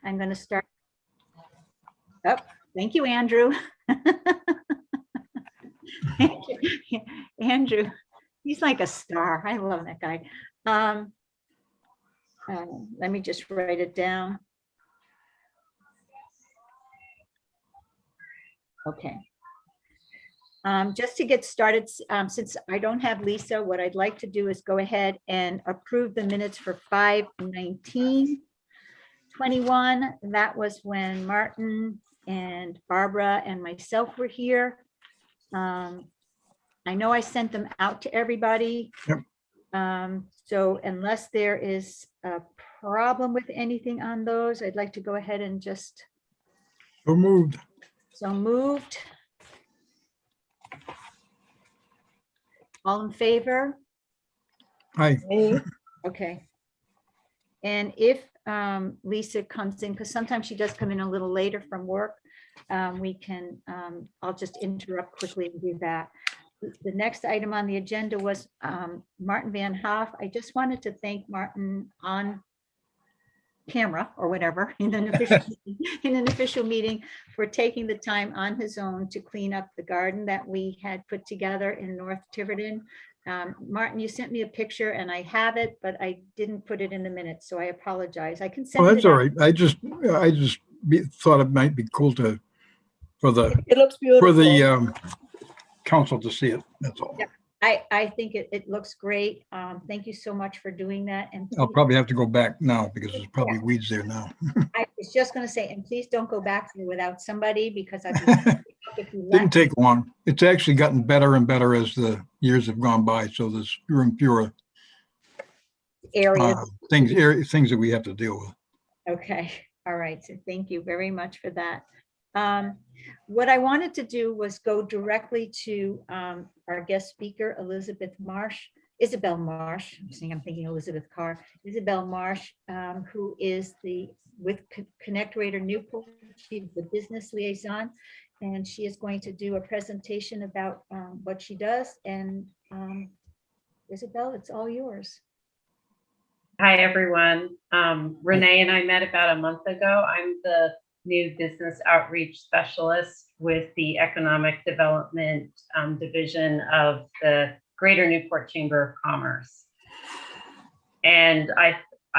I'm going to start. Oh, thank you, Andrew. Andrew, he's like a star. I love that guy. Let me just write it down. Okay. Just to get started, since I don't have Lisa, what I'd like to do is go ahead and approve the minutes for 5/19/21. That was when Martin and Barbara and myself were here. I know I sent them out to everybody. Yep. So unless there is a problem with anything on those, I'd like to go ahead and just. So moved. So moved. All in favor? Aye. Okay. And if Lisa comes in, because sometimes she does come in a little later from work, we can, I'll just interrupt quickly and do that. The next item on the agenda was Martin Van Hoff. I just wanted to thank Martin on camera or whatever in an official meeting for taking the time on his own to clean up the garden that we had put together in North Tiverton. Martin, you sent me a picture and I have it, but I didn't put it in the minutes, so I apologize. I can send Oh, it. that's all right. I just thought it might be cool for the It looks beautiful. for the council to see it. That's all. Yep. I think it looks great. Thank you so much for doing that. And I'll probably have to go back now because there's probably weeds there now. I was just going to say, and please don't go back there without somebody, because Didn't take long. It's actually gotten better and better as the years have gone by. So there's fewer and fewer area. things that we have to deal with. Okay, all right. So thank you very much for that. What I wanted to do was go directly to our guest speaker, Isabel Marsh. I'm thinking Elizabeth Carr. Isabel Marsh, who is with Greater Newport. She's the business liaison, and she is going to do a presentation about what she does. And Isabel, it's all yours. Hi, everyone. Renee and I met about a month ago. I'm the new business outreach specialist with the Economic Development Division of the Greater Newport Chamber of Commerce. And I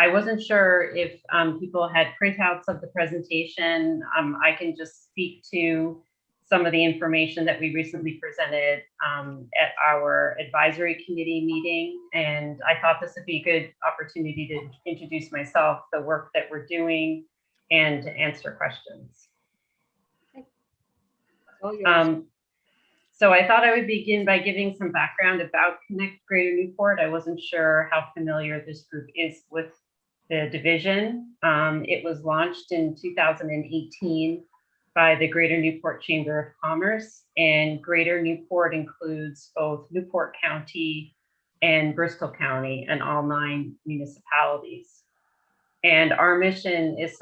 wasn't sure if people had printouts of the presentation. I can just speak to some of the information that we recently presented at our advisory committee meeting. And I thought this would be a good opportunity to introduce myself, the work that we're doing, and to answer questions. So I thought I would begin by giving some background about Connect Greater Newport. I wasn't sure how familiar this group is with the division. It was launched in 2018 by the Greater Newport Chamber of Commerce, and Greater Newport includes both Newport County and Bristol County and all 9 municipalities. And our mission is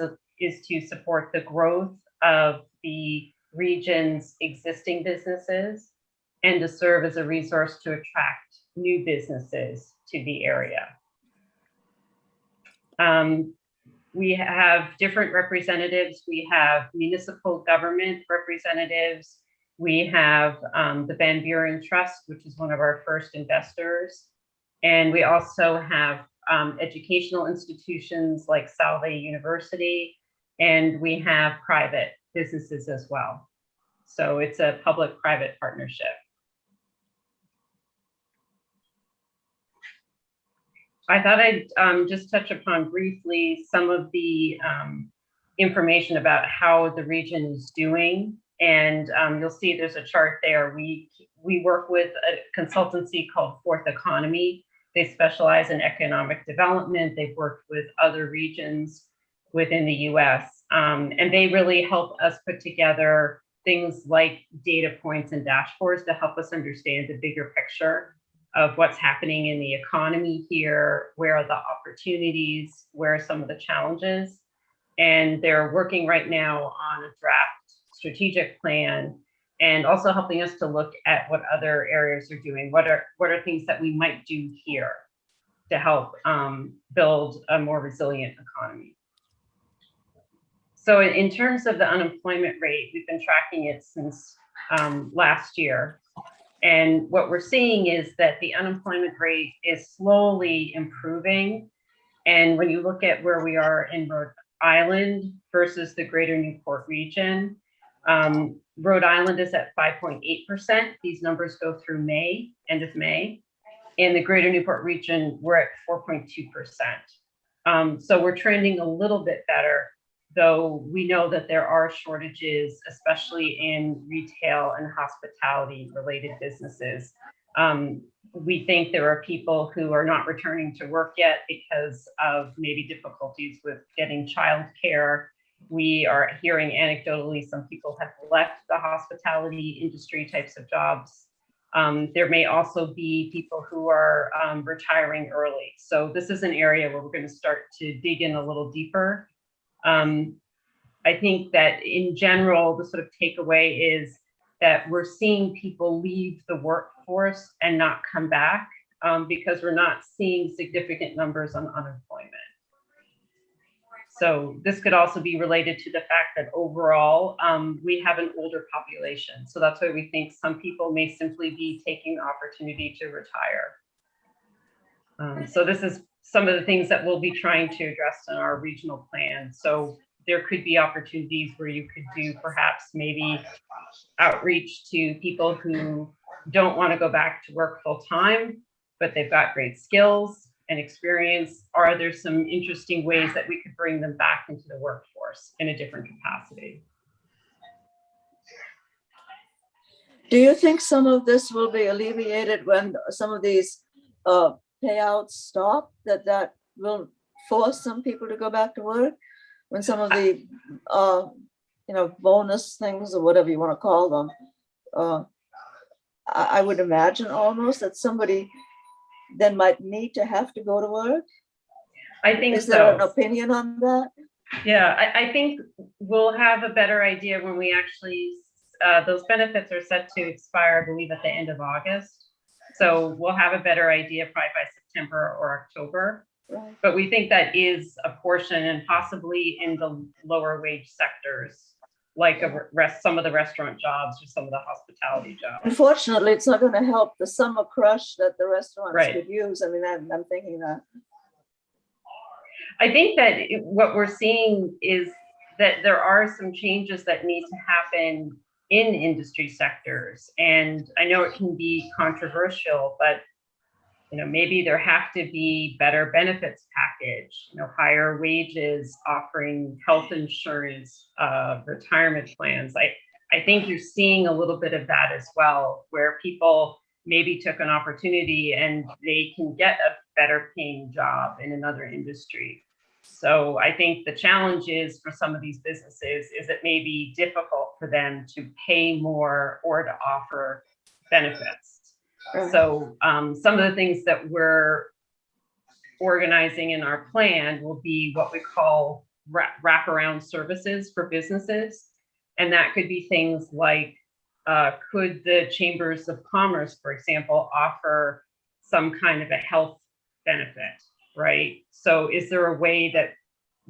to support the growth of the region's existing businesses and to serve as a resource to attract new businesses to the area. We have different representatives. We have municipal government representatives. We have the Van Buren Trust, which is one of our first investors. And we also have educational institutions like Salve University, and we have private businesses as well. So it's a public-private partnership. I thought I'd just touch upon briefly some of the information about how the region is doing. And you'll see there's a chart there. We work with a consultancy called Fourth Economy. They specialize in economic development. They've worked with other regions within the US. And they really help us put together things like data points and dashboards to help us understand the bigger picture of what's happening in the economy here, where are the opportunities, where are some of the challenges. And they're working right now on a draft strategic plan, and also helping us to look at what other areas are doing. What are things that we might do here to help build a more resilient economy. So in terms of the unemployment rate, we've been tracking it since last year. And what we're seeing is that the unemployment rate is slowly improving. And when you look at where we are in Rhode Island versus the Greater Newport region, Rhode Island is at 5.8%. These numbers go through May, end of May. In the Greater Newport region, we're at 4.2%. So we're trending a little bit better, though we know that there are shortages, especially in retail and hospitality related businesses. We think there are people who are not returning to work yet because of maybe difficulties with getting childcare. We are hearing anecdotally some people have left the hospitality industry types of jobs. There may also be people who are retiring early. So this is an area where we're going to start to dig in a little deeper. I think that in general, the sort of takeaway is that we're seeing people leave the workforce and not come back because we're not seeing significant numbers on unemployment. So this could also be related to the fact that overall, we have an older population. So that's why we think some people may simply be taking the opportunity to retire. So this is some of the things that we'll be trying to address in our regional plan. So there could be opportunities where you could do perhaps maybe outreach to people who don't want to go back to work full time, but they've got great skills and experience. Are there some interesting ways that we could bring them back into the workforce in a different capacity? Do you think some of this will be alleviated when some of these payouts stop, that will force some people to go back to work? When some of the bonus things or whatever you want to call them, I would imagine almost that somebody then might need to have to go to work. I think Is there an opinion on that? Yeah, I think we'll have a better idea when we actually, those benefits are set to expire, I believe, at the end of August. So we'll have a better idea probably by September or October. Right. But we think that is a portion, and possibly in the lower wage sectors, like some of the restaurant jobs or some of the hospitality jobs. Unfortunately, it's not going to help the summer crush that the restaurants Right. could use. I mean, I'm thinking that. I think that what we're seeing is that there are some changes that need to happen in industry sectors. And I know it can be controversial, but maybe there have to be better benefits package, higher wages, offering health insurance, retirement plans. I think you're seeing a little bit of that as well, where people maybe took an opportunity and they can get a better paying job in another industry. So I think the challenge is for some of these businesses is it may be difficult for them to pay more or to offer benefits. So some of the things that we're organizing in our plan will be what we call wraparound services for businesses. And that could be things like, could the chambers of commerce, for example, offer some kind of a health benefit, right? So is there a way that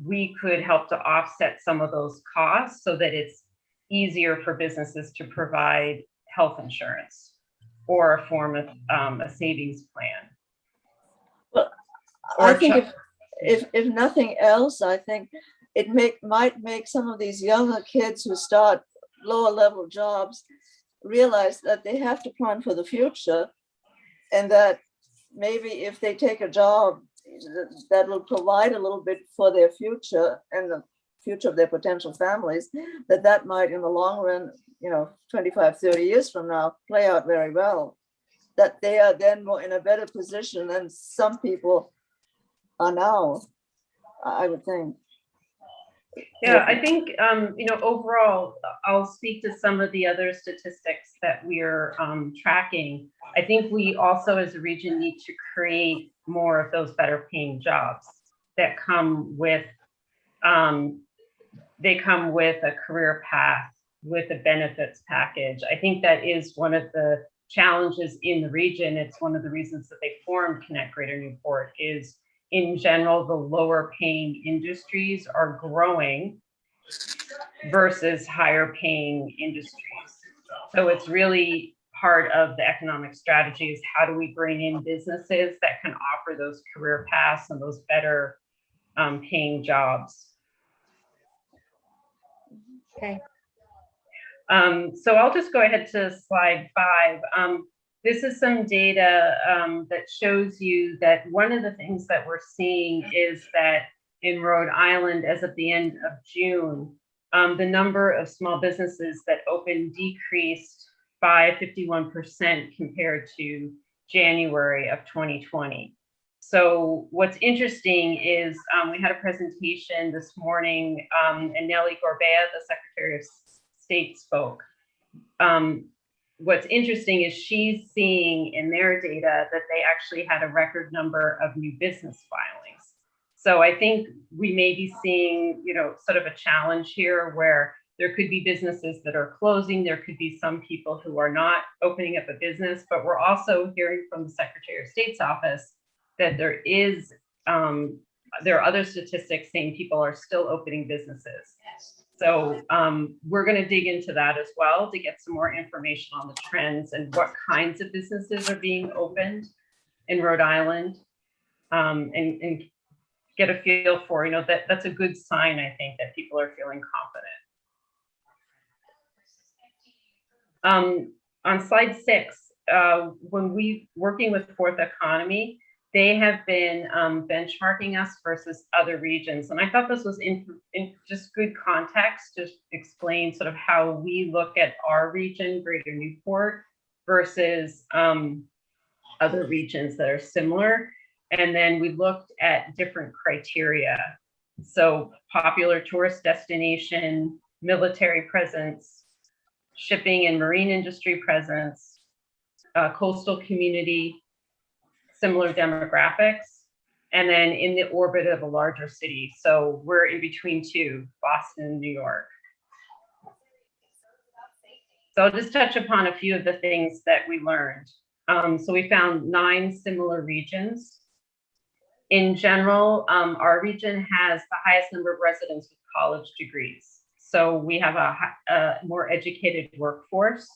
we could help to offset some of those costs so that it's easier for businesses to provide health insurance or a form of a savings plan? Well, I think if nothing else, I think it might make some of these younger kids who start lower level jobs realize that they have to plan for the future, and that maybe if they take a job that will provide a little bit for their future and the future of their potential families, that might in the long run, 25, 30 years from now, play out very well. That they are then more in a better position than some people are now, I would think. Yeah, I think, overall, I'll speak to some of the other statistics that we're tracking. I think we also as a region need to create more of those better paying jobs that come with, they come with a career path, with a benefits package. I think that is one of the challenges in the region. It's one of the reasons that they formed Connect Greater Newport is in general, the lower paying industries are growing versus higher paying industries. So it's really part of the economic strategy is how do we bring in businesses that can offer those career paths and those better paying jobs. Okay. So I'll just go ahead to slide 5. This is some data that shows you that one of the things that we're seeing is that in Rhode Island, as of the end of June, the number of small businesses that opened decreased by 51% compared to January of 2020. So what's interesting is we had a presentation this morning and Nellie Gorbea, the Secretary of State, spoke. What's interesting is she's seeing in their data that they actually had a record number of new business filings. So I think we may be seeing, you know, sort of a challenge here where there could be businesses that are closing. There could be some people who are not opening up a business, but we're also hearing from the Secretary of State's office that there are other statistics saying people are still opening businesses. So we're going to dig into that as well to get some more information on the trends and what kinds of businesses are being opened in Rhode Island, and get a feel for, you know, that's a good sign, I think, that people are feeling confident. On slide 6, when we working with Fourth Economy, they have been benchmarking us versus other regions. And I thought this was in just good context to explain sort of how we look at our region, Greater Newport, versus other regions that are similar. And then we looked at different criteria. So popular tourist destination, military presence, shipping and marine industry presence, coastal community, similar demographics, and then in the orbit of a larger city. So we're in between two, Boston and New York. So I'll just touch upon a few of the things that we learned. So we found 9 similar regions. In general, our region has the highest number of residents with college degrees. So we have a more educated workforce.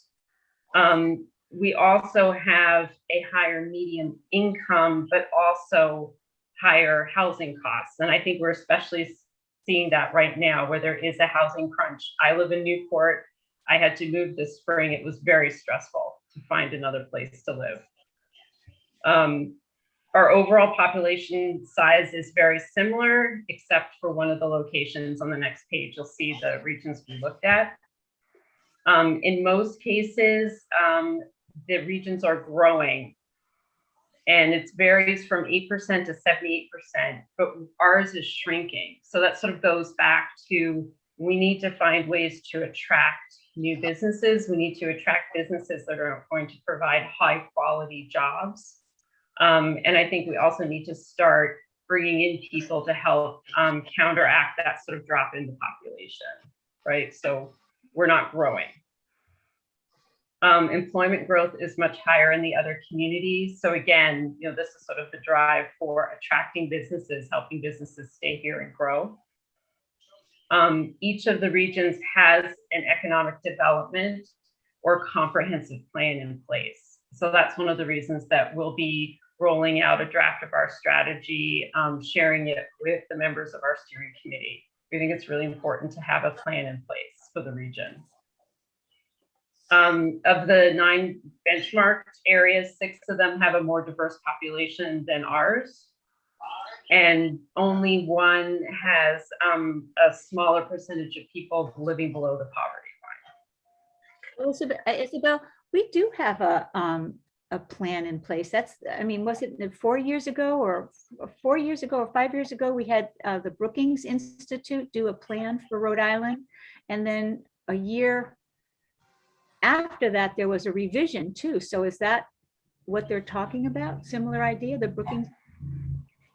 We also have a higher median income, but also higher housing costs. And I think we're especially seeing that right now where there is a housing crunch. I live in Newport. I had to move this spring. It was very stressful to find another place to live. Our overall population size is very similar, except for one of the locations on the next page. You'll see the regions we looked at. In most cases, the regions are growing, and it varies from 8% to 78%, but ours is shrinking. So that sort of goes back to, we need to find ways to attract new businesses. We need to attract businesses that are going to provide high quality jobs. And I think we also need to start bringing in people to help counteract that sort of drop in the population, right? So we're not growing. Employment growth is much higher in the other communities. So again, you know, this is sort of the drive for attracting businesses, helping businesses stay here and grow. Each of the regions has an economic development or comprehensive plan in place. So that's one of the reasons that we'll be rolling out a draft of our strategy, sharing it with the members of our steering committee. We think it's really important to have a plan in place for the region. Of the 9 benchmarked areas, 6 of them have a more diverse population than ours. And only 1 has a smaller percentage of people living below the poverty line. Well, Isabel, we do have a plan in place. That's, I mean, was it 4 years ago or 4 years ago or 5 years ago, we had the Brookings Institute do a plan for Rhode Island. And then a year after that, there was a revision too. So is that what they're talking about? Similar idea, the Brookings?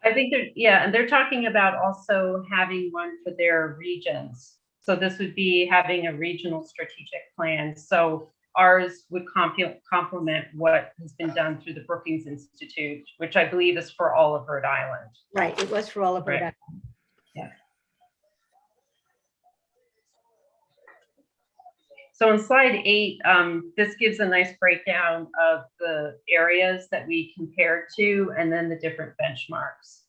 I think and they're talking about also having one for their regions. So this would be having a regional strategic plan. So ours would complement what has been done through the Brookings Institute, which I believe is for all of Rhode Island. Right, it was for all of Rhode Island. So on slide 8, this gives a nice breakdown of the areas that we compared to and then the different benchmarks.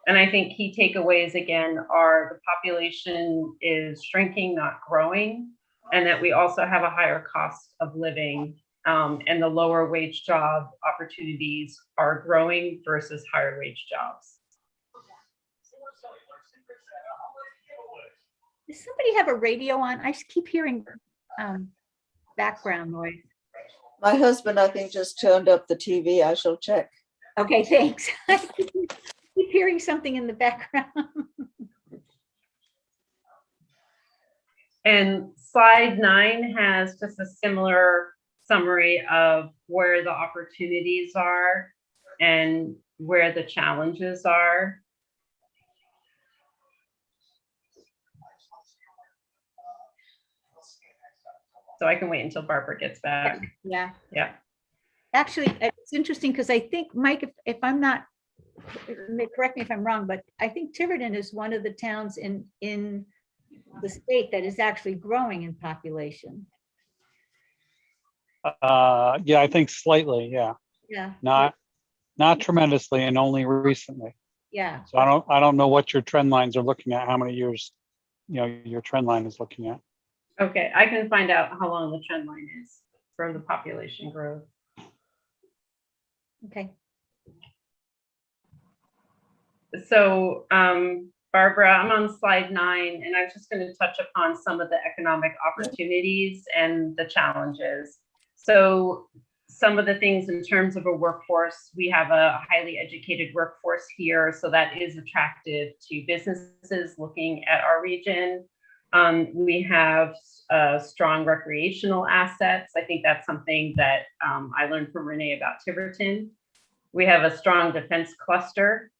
And I think key takeaways again are the population is shrinking, not growing, and that we also have a higher cost of living, and the lower wage job opportunities are growing versus higher wage jobs. Does somebody have a radio on? I just keep hearing background noise. My husband, I think, just turned up the TV. I shall check. Okay, thanks. I keep hearing something in the background. And slide 9 has just a similar summary of where the opportunities are and where the challenges are. So I can wait until Barbara gets back. Yeah. Yeah. Actually, it's interesting because I think, Mike, if I'm not, correct me if I'm wrong, but I think Tiverton is one of the towns in the state that is actually growing in population. Yeah, I think slightly, yeah. Yeah. Not tremendously and only recently. Yeah. So I don't know what your trend lines are looking at, how many years, your trend line is looking at. Okay, I can find out how long the trend line is for the population growth. Okay. So Barbara, I'm on slide 9, and I was just going to touch upon some of the economic opportunities and the challenges. So some of the things in terms of a workforce, we have a highly educated workforce here, so that is attractive to businesses looking at our region. We have strong recreational assets. I think that's something that I learned from Renee about Tiverton. We have a strong defense cluster,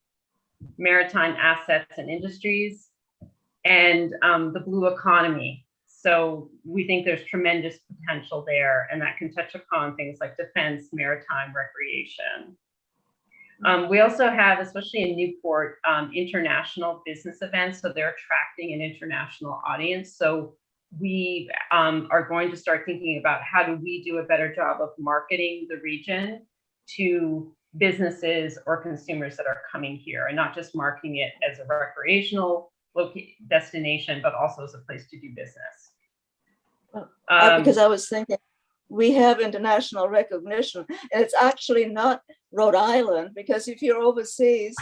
maritime assets and industries, and the blue economy. So we think there's tremendous potential there, and that can touch upon things like defense, maritime, recreation. We also have, especially in Newport, international business events. So they're attracting an international audience. So we are going to start thinking about how do we do a better job of marketing the region to businesses or consumers that are coming here, and not just marketing it as a recreational destination, but also as a place to do business. Because I was thinking, we have international recognition, and it's actually not Rhode Island, because if you're overseas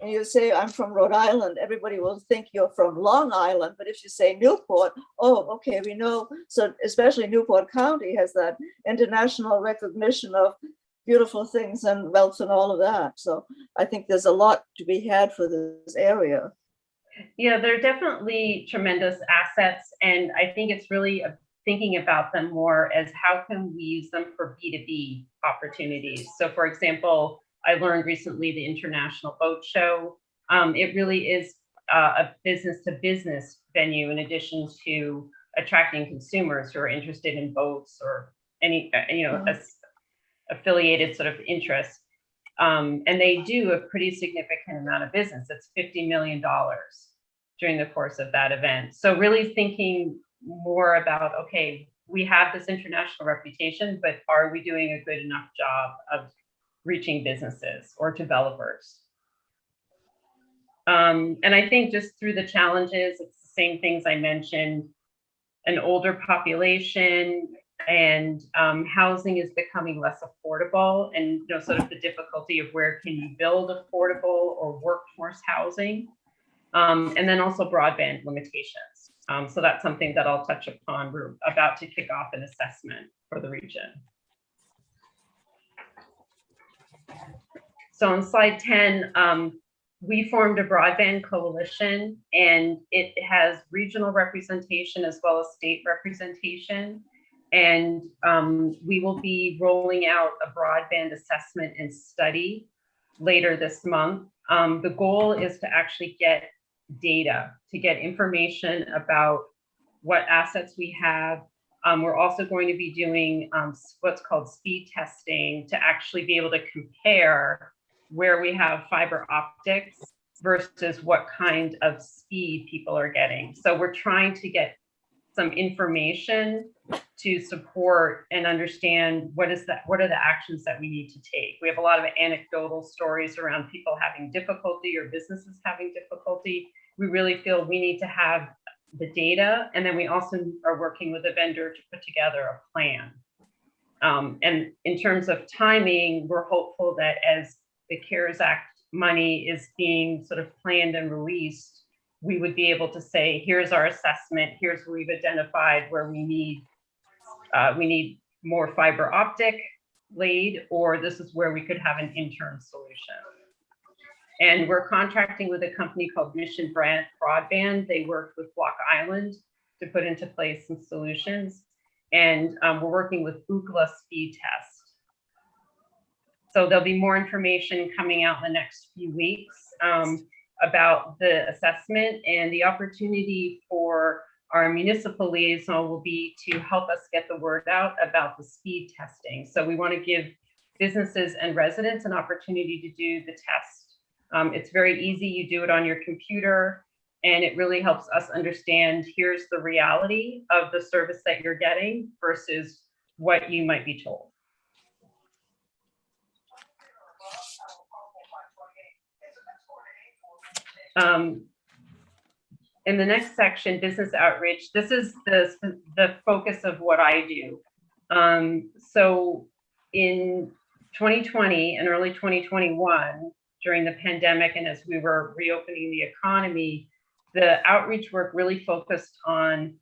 and you say, I'm from Rhode Island, everybody will think you're from Long Island. But if you say Newport, oh, okay, we know. So especially Newport County has that international recognition of beautiful things and wealth and all of that. So I think there's a lot to be had for this area. Yeah, there are definitely tremendous assets, and I think it's really thinking about them more as how can we use them for B2B opportunities. So for example, I learned recently the International Boat Show. It really is a business-to-business venue in addition to attracting consumers who are interested in boats or any, affiliated sort of interest. And they do a pretty significant amount of business. It's $50 million during the course of that event. So really thinking more about, okay, we have this international reputation, but are we doing a good enough job of reaching businesses or developers? And I think just through the challenges, it's the same things I mentioned, an older population, and housing is becoming less affordable, and sort of the difficulty of where can you build affordable or workforce housing, and then also broadband limitations. So that's something that I'll touch upon. We're about to kick off an assessment for the region. So on slide 10, we formed a broadband coalition, and it has regional representation as well as state representation. And we will be rolling out a broadband assessment and study later this month. The goal is to actually get data, to get information about what assets we have. We're also going to be doing what's called speed testing to actually be able to compare where we have fiber optics versus what kind of speed people are getting. So we're trying to get some information to support and understand what are the actions that we need to take. We have a lot of anecdotal stories around people having difficulty or businesses having difficulty. We really feel we need to have the data, and then we also are working with a vendor to put together a plan. And in terms of timing, we're hopeful that as the CARES Act money is being sort of planned and released, we would be able to say, here's our assessment, here's where we've identified where we need more fiber optic laid, or this is where we could have an interim solution. And we're contracting with a company called Mission Broadband. They worked with Block Island to put into place some solutions. And we're working with Ookla Speed Test. So there'll be more information coming out in the next few weeks about the assessment, and the opportunity for our municipal liaison will be to help us get the word out about the speed testing. So we want to give businesses and residents an opportunity to do the test. It's very easy. You do it on your computer, and it really helps us understand, here's the reality of the service that you're getting versus what you might be told. In the next section, business outreach, this is the focus of what I do. So in 2020 and early 2021, during the pandemic, and as we were reopening the economy, the outreach work really focused on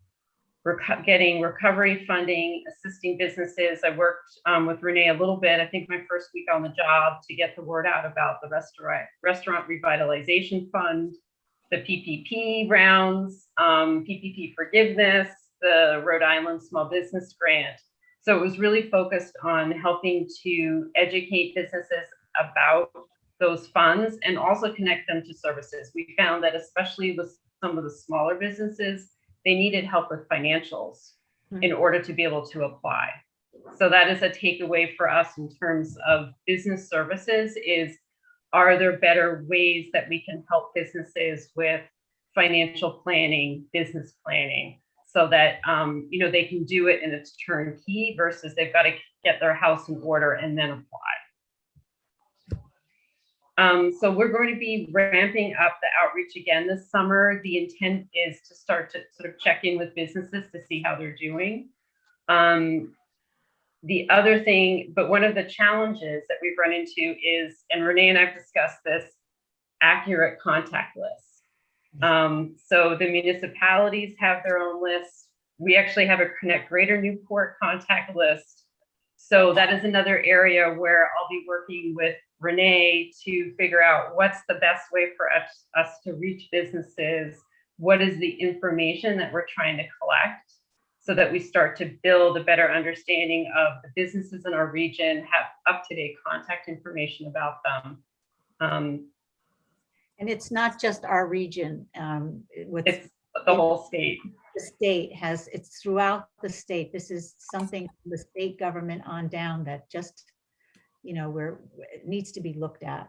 getting recovery funding, assisting businesses. I worked with Renee a little bit, I think my first week on the job, to get the word out about the Restaurant Revitalization Fund, the PPP rounds, PPP forgiveness, the Rhode Island Small Business Grant. So it was really focused on helping to educate businesses about those funds and also connect them to services. We found that especially with some of the smaller businesses, they needed help with financials in order to be able to apply. So that is a takeaway for us in terms of business services is, are there better ways that we can help businesses with financial planning, business planning, so that they can do it and it's turnkey versus they've got to get their house in order and then apply. So we're going to be ramping up the outreach again this summer. The intent is to start to sort of check in with businesses to see how they're doing. The other thing, but one of the challenges that we've run into is, and Renee and I've discussed this, accurate contact lists. So the municipalities have their own lists. We actually have a Greater Newport contact list. So that is another area where I'll be working with Renee to figure out what's the best way for us to reach businesses. What is the information that we're trying to collect so that we start to build a better understanding of the businesses in our region, have up-to-date contact information about them. And it's not just our region. It's the whole state. The state has, it's throughout the state. This is something from the state government on down that just, it needs to be looked at.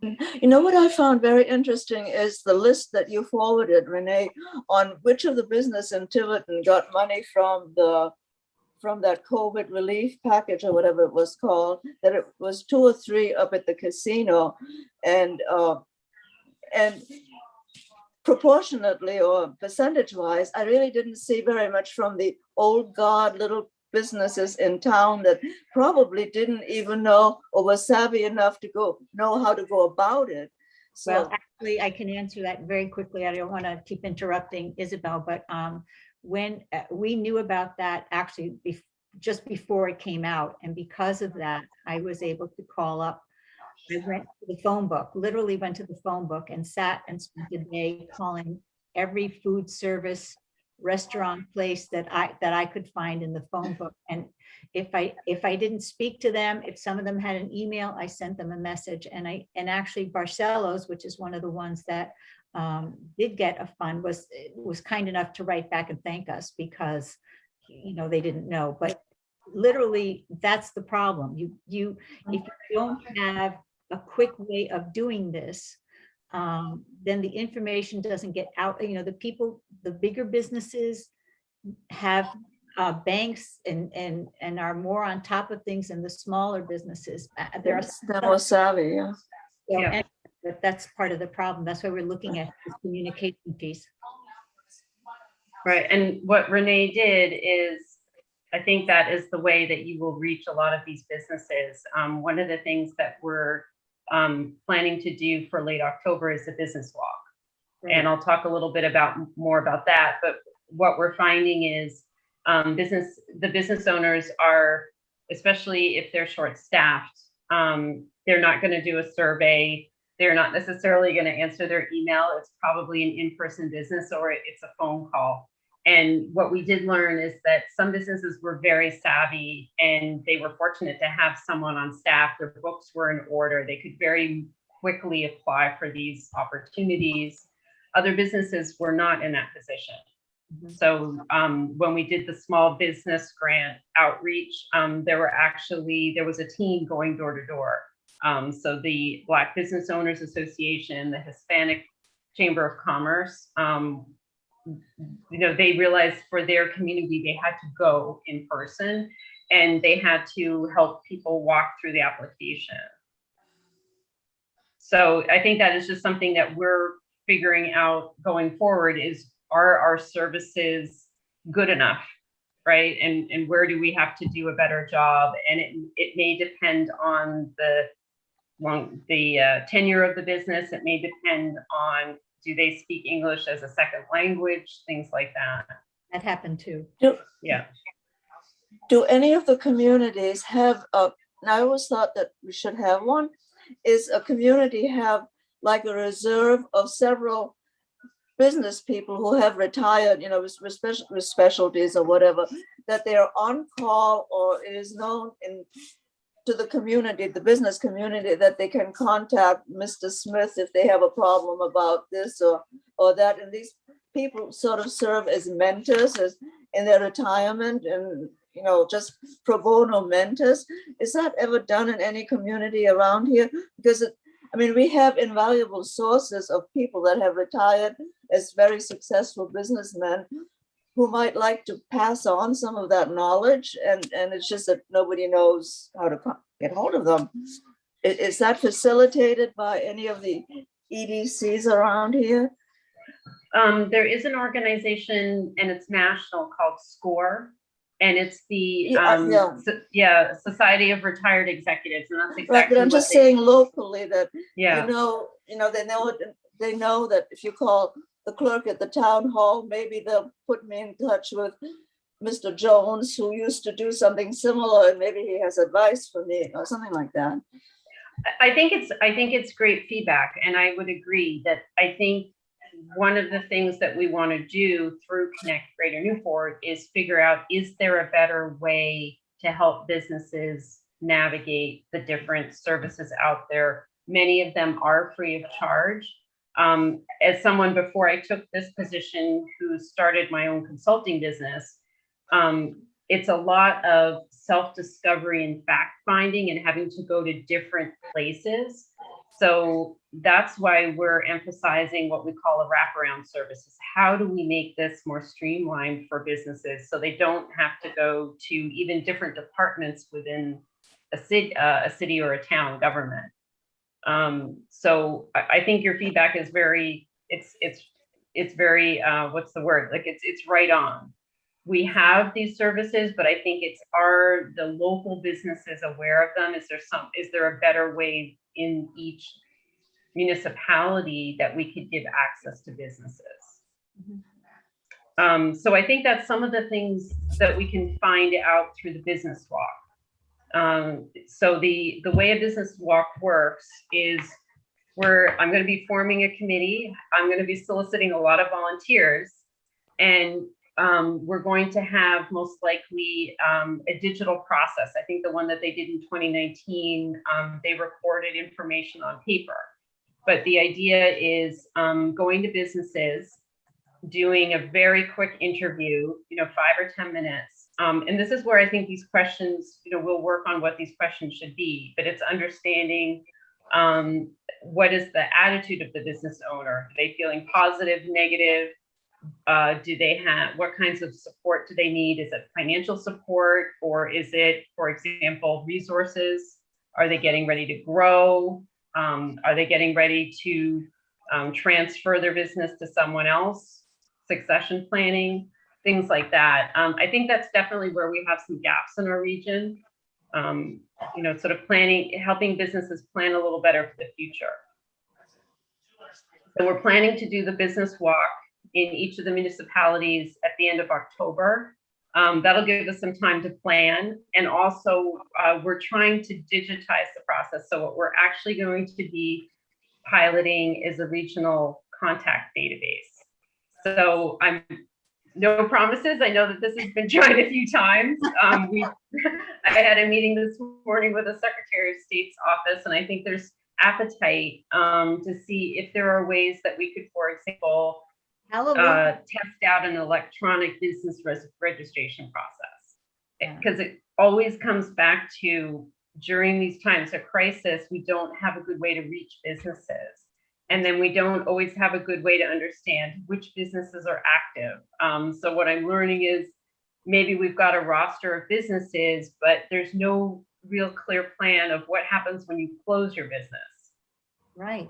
You know what I found very interesting is the list that you forwarded, Renee, on which of the business in Tiverton got money from that COVID relief package or whatever it was called, that it was 2 or 3 up at the casino, and proportionately or percentage-wise, I really didn't see very much from the old guard little businesses in town that probably didn't even know or were savvy enough to know how to go about it. So, well, actually, I can answer that very quickly. I don't want to keep interrupting Isabel, but when we knew about that, actually just before it came out, and because of that, I was able to call up. I went to the phone book, literally went to the phone book and sat and spent a day calling every food service restaurant place that I could find in the phone book. And if I didn't speak to them, if some of them had an email, I sent them a message. And actually Barcelos, which is one of the ones that did get a fund, was kind enough to write back and thank us because they didn't know. But literally that's the problem. If you don't have a quick way of doing this, then the information doesn't get out. The bigger businesses have banks and are more on top of things than the smaller businesses. There are They're more savvy, yeah. so, Yeah. and that's part of the problem. That's why we're looking at this communication piece. Right, and what Renee did is, I think that is the way that you will reach a lot of these businesses. One of the things that we're planning to do for late October is the business walk. And I'll talk a little bit more about that, but what we're finding is the business owners are, especially if they're short-staffed, they're not going to do a survey. They're not necessarily going to answer their email. It's probably an in-person business or it's a phone call. And what we did learn is that some businesses were very savvy and they were fortunate to have someone on staff. Their books were in order. They could very quickly apply for these opportunities. Other businesses were not in that position. So when we did the small business grant outreach, there was a team going door to door. So the Black Business Owners Association, the Hispanic Chamber of Commerce, they realized for their community, they had to go in person and they had to help people walk through the application. So I think that is just something that we're figuring out going forward is, are our services good enough, right? And where do we have to do a better job? And it may depend on the tenure of the business. It may depend on, do they speak English as a second language, things like that. That happened too. Yeah. Do any of the communities have and I always thought that we should have one, is a community have like a reserve of several business people who have retired, with specialties or whatever, that they are on call, or it is known to the community, the business community, that they can contact Mr. Smith if they have a problem about this or that. And these people sort of serve as mentors in their retirement and, just pro bono mentors. Is that ever done in any community around here? Because we have invaluable sources of people that have retired as very successful businessmen who might like to pass on some of that knowledge, and it's just that nobody knows how to get hold of them. Is that facilitated by any of the EDCs around here? There is an organization, and it's national, called SCORE, and it's the Society of Retired Executives, and that's exactly. Right, but I'm just saying locally that yeah. They know that if you call the clerk at the town hall, maybe they'll put me in touch with Mr. Jones, who used to do something similar, and maybe he has advice for me or something like that. I think it's great feedback, and I would agree that I think one of the things that we want to do through Connect Greater Newport is figure out, is there a better way to help businesses navigate the different services out there? Many of them are free of charge. As someone before I took this position who started my own consulting business, it's a lot of self-discovery and fact-finding and having to go to different places. So that's why we're emphasizing what we call a wraparound services. How do we make this more streamlined for businesses so they don't have to go to even different departments within a city or a town government? So I think your feedback is very, it's very, what's the word? Like it's right on. We have these services, but I think are the local businesses aware of them? Is there a better way in each municipality that we could give access to businesses? Mm-hmm. So I think that's some of the things that we can find out through the business walk. So the way a business walk works is I'm going to be forming a committee. I'm going to be soliciting a lot of volunteers, and we're going to have most likely a digital process. I think the one that they did in 2019, they recorded information on paper. But the idea is going to businesses, doing a very quick interview, 5 or 10 minutes. And this is where I think these questions, we'll work on what these questions should be, but it's understanding what is the attitude of the business owner? Are they feeling positive, negative? Do they have, what kinds of support do they need? Is it financial support, or is it, for example, resources? Are they getting ready to grow? Are they getting ready to transfer their business to someone else? Succession planning, things like that. I think that's definitely where we have some gaps in our region. You know, sort of planning, helping businesses plan a little better for the future. So we're planning to do the business walk in each of the municipalities at the end of October. That'll give us some time to plan. And also we're trying to digitize the process. So what we're actually going to be piloting is a regional contact database. So no promises. I know that this has been tried a few times. I had a meeting this morning with the Secretary of State's office, and I think there's appetite to see if there are ways that we could, for example, test out an electronic business registration process. Because it always comes back to, during these times of crisis, we don't have a good way to reach businesses. And then we don't always have a good way to understand which businesses are active. So what I'm learning is maybe we've got a roster of businesses, but there's no real clear plan of what happens when you close your business. Right.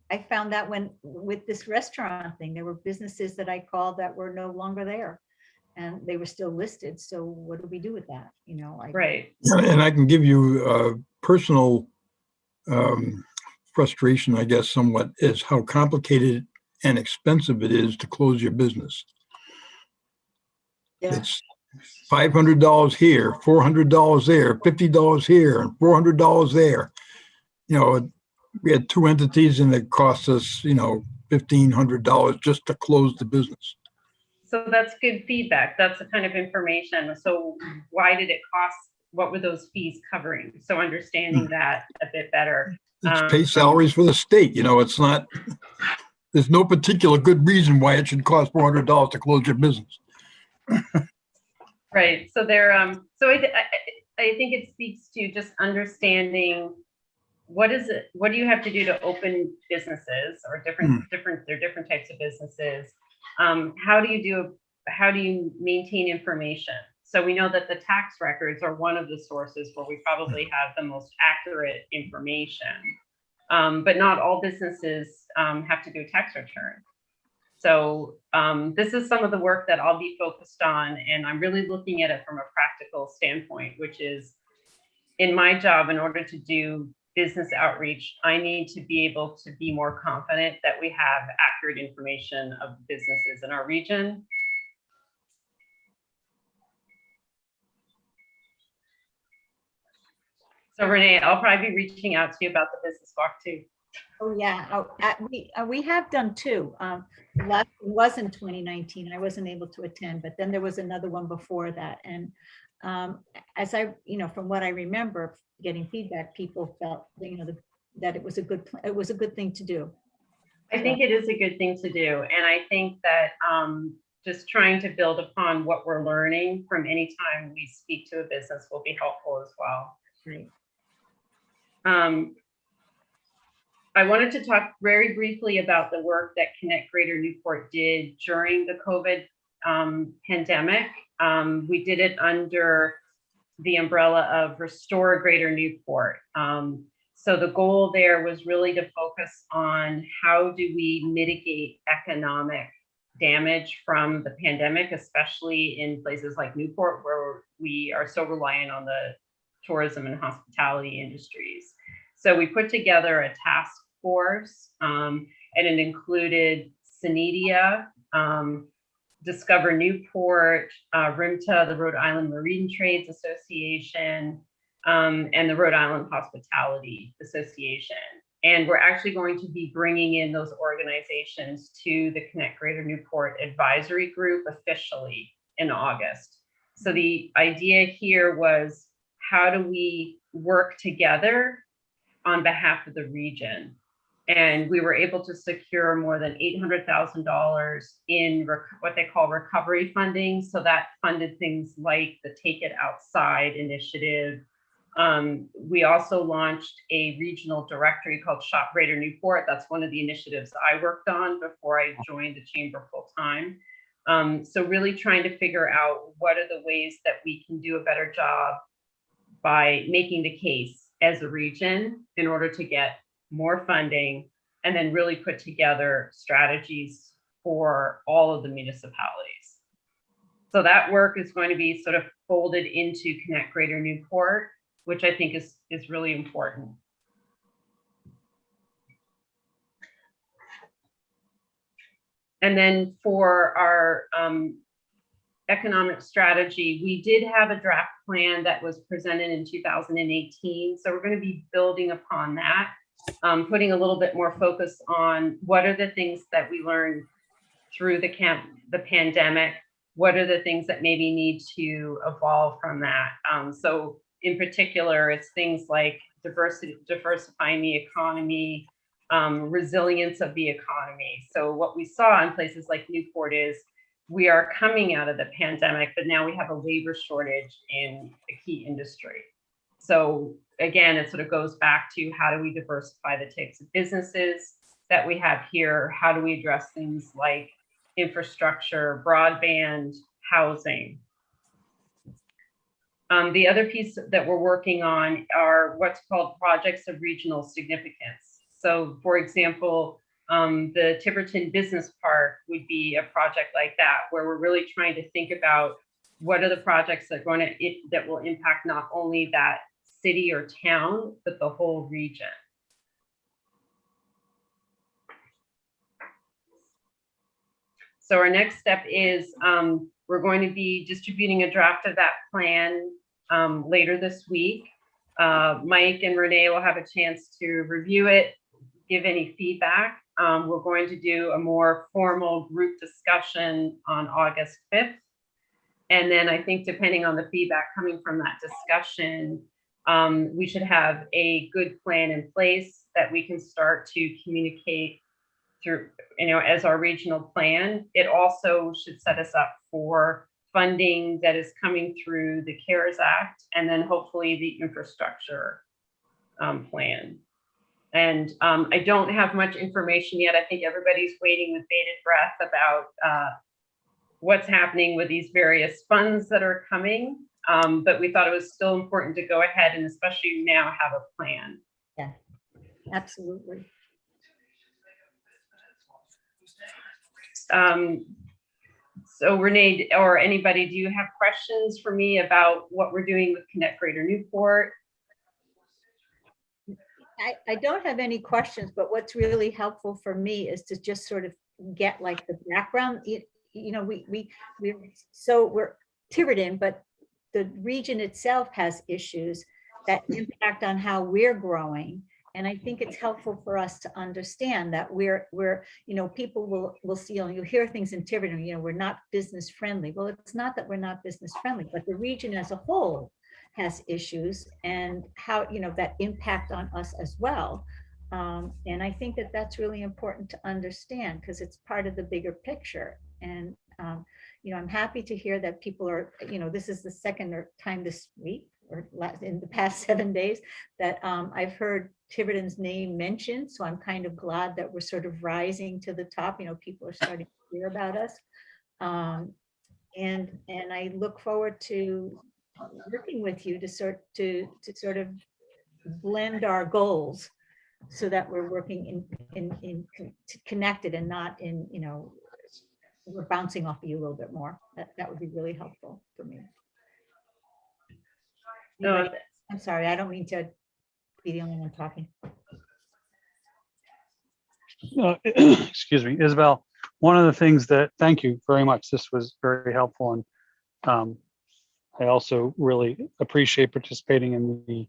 I found that with this restaurant thing, there were businesses that I called that were no longer there, and they were still listed. So what do we do with that? You know, right. And I can give you personal frustration, I guess, somewhat, is how complicated and expensive it is to close your business. Yeah. It's $500 here, $400 there, $50 here, and $400 there. You know, we had two entities and it cost us, you know, $1,500 just to close the business. So that's good feedback. That's the kind of information. So why did it cost? What were those fees covering? So understanding that a bit better. It's pay salaries for the state. You know, it's not, there's no particular good reason why it should cost $400 to close your business. Right. So there, so I think it speaks to just understanding what is it, what do you have to do to open businesses, or there are different types of businesses. How do you maintain information? So we know that the tax records are one of the sources where we probably have the most accurate information, but not all businesses have to do a tax return. So this is some of the work that I'll be focused on, and I'm really looking at it from a practical standpoint, which is, in my job, in order to do business outreach, I need to be able to be more confident that we have accurate information of businesses in our region. So Renee, I'll probably be reaching out to you about the business walk too. Oh yeah, we have done two. Last one was in 2019. I wasn't able to attend, but then there was another one before that. And as I, you know, from what I remember getting feedback, people felt, you know, that it was a good thing to do. I think it is a good thing to do, and I think that just trying to build upon what we're learning from any time we speak to a business will be helpful as well. Right. I wanted to talk very briefly about the work that Connect Greater Newport did during the COVID pandemic. We did it under the umbrella of Restore Greater Newport. So the goal there was really to focus on how do we mitigate economic damage from the pandemic, especially in places like Newport, where we are so reliant on the tourism and hospitality industries. So we put together a task force, and it included Synedia, Discover Newport, RIMTA, the Rhode Island Marine Trades Association, and the Rhode Island Hospitality Association. And we're actually going to be bringing in those organizations to the Connect Greater Newport advisory group officially in August. So the idea here was, how do we work together on behalf of the region? And we were able to secure more than $800,000 in what they call recovery funding. So that funded things like the Take It Outside initiative, We also launched a regional directory called Shop Greater Newport. That's one of the initiatives I worked on before I joined the chamber full time. So really trying to figure out what are the ways that we can do a better job by making the case as a region in order to get more funding and then really put together strategies for all of the municipalities. So that work is going to be sort of folded into Connect Greater Newport, which I think is really important. And then for our economic strategy, we did have a draft plan that was presented in 2018. So we're going to be building upon that, putting a little bit more focus on what are the things that we learned through the pandemic, what are the things that maybe need to evolve from that. So in particular, it's things like diversifying the economy, resilience of the economy. So what we saw in places like Newport is we are coming out of the pandemic, but now we have a labor shortage in a key industry. So again, it sort of goes back to how do we diversify the types of businesses that we have here? How do we address things like infrastructure, broadband, housing? The other piece that we're working on are what's called projects of regional significance. So for example, the Tiverton Business Park would be a project like that, where we're really trying to think about what are the projects that will impact not only that city or town, but the whole region. So our next step is we're going to be distributing a draft of that plan later this week. Mike and Renee will have a chance to review it, give any feedback. We're going to do a more formal group discussion on August 5th. And then I think depending on the feedback coming from that discussion, we should have a good plan in place that we can start to communicate through, as our regional plan. It also should set us up for funding that is coming through the CARES Act and then hopefully the infrastructure plan. And I don't have much information yet. I think everybody's waiting with bated breath about what's happening with these various funds that are coming. But we thought it was still important to go ahead and especially now have a plan. Yeah, absolutely. So Renee or anybody, do you have questions for me about what we're doing with Connect Greater Newport? I don't have any questions, but what's really helpful for me is to just sort of get like the background. We're Tiverton, but the region itself has issues that impact on how we're growing. And I think it's helpful for us to understand that we're people will see, you hear things in Tiverton, we're not business friendly. Well, it's not that we're not business friendly, but the region as a whole has issues and how, that impact on us as well. And I think that that's really important to understand because it's part of the bigger picture. And, I'm happy to hear that people are, this is the second time this week or in the past 7 days that I've heard Tiverton's name mentioned. So I'm kind of glad that we're sort of rising to the top. People are starting to hear about us. And I look forward to working with you to sort of blend our goals so that we're working in connected and not in, we're bouncing off of you a little bit more. That would be really helpful for me. No, I'm sorry, I don't mean to be the only one talking. Excuse me, Isabel. One of the things that, thank you very much. This was very helpful. And I also really appreciate participating in the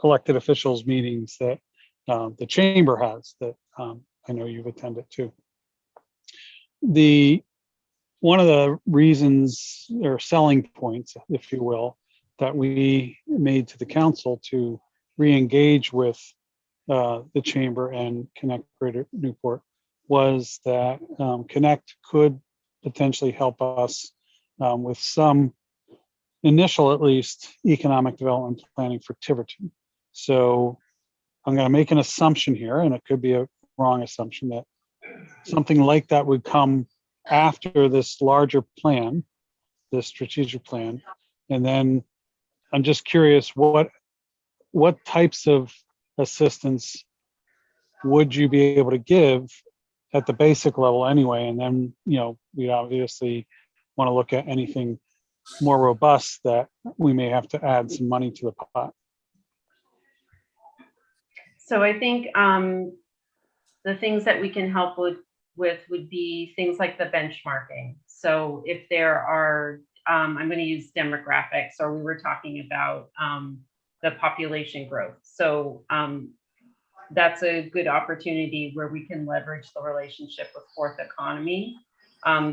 elected officials meetings that the chamber has that I know you've attended too. One of the reasons or selling points, if you will, that we made to the council to re-engage with the chamber and Connect Greater Newport was that Connect could potentially help us with some initial, at least, economic development planning for Tiverton. So I'm going to make an assumption here, and it could be a wrong assumption, that something like that would come after this larger plan, this strategic plan. And then I'm just curious, what types of assistance would you be able to give at the basic level anyway? And then, we obviously want to look at anything more robust that we may have to add some money to the pot. So I think the things that we can help with would be things like the benchmarking. So if there are, I'm going to use demographics, or we were talking about the population growth. So that's a good opportunity where we can leverage the relationship with Fourth Economy.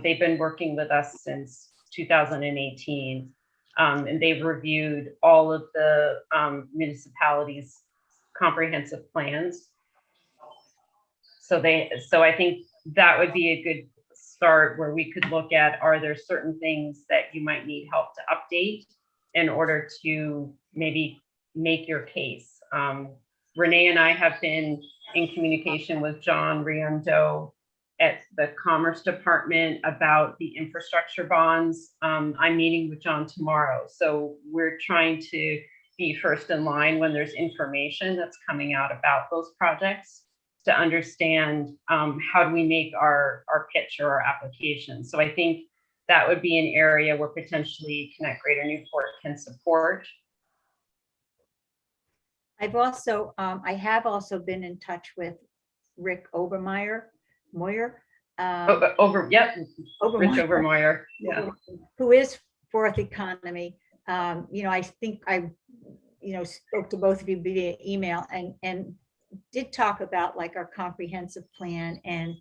They've been working with us since 2018, and they've reviewed all of the municipalities' comprehensive plans. So I think that would be a good start, where we could look at, are there certain things that you might need help to update in order to maybe make your case. Renee and I have been in communication with John Riondo at the Commerce Department about the infrastructure bonds. I'm meeting with John tomorrow. So we're trying to be first in line when there's information that's coming out about those projects, to understand how do we make our pitch or our application. So I think that would be an area where potentially Connect Greater Newport can support. I have also been in touch with Rick Moyer, Rich Obermeyer, Overmeyer, yeah. who is Fourth Economy. I think I, spoke to both of you via email and did talk about like our comprehensive plan and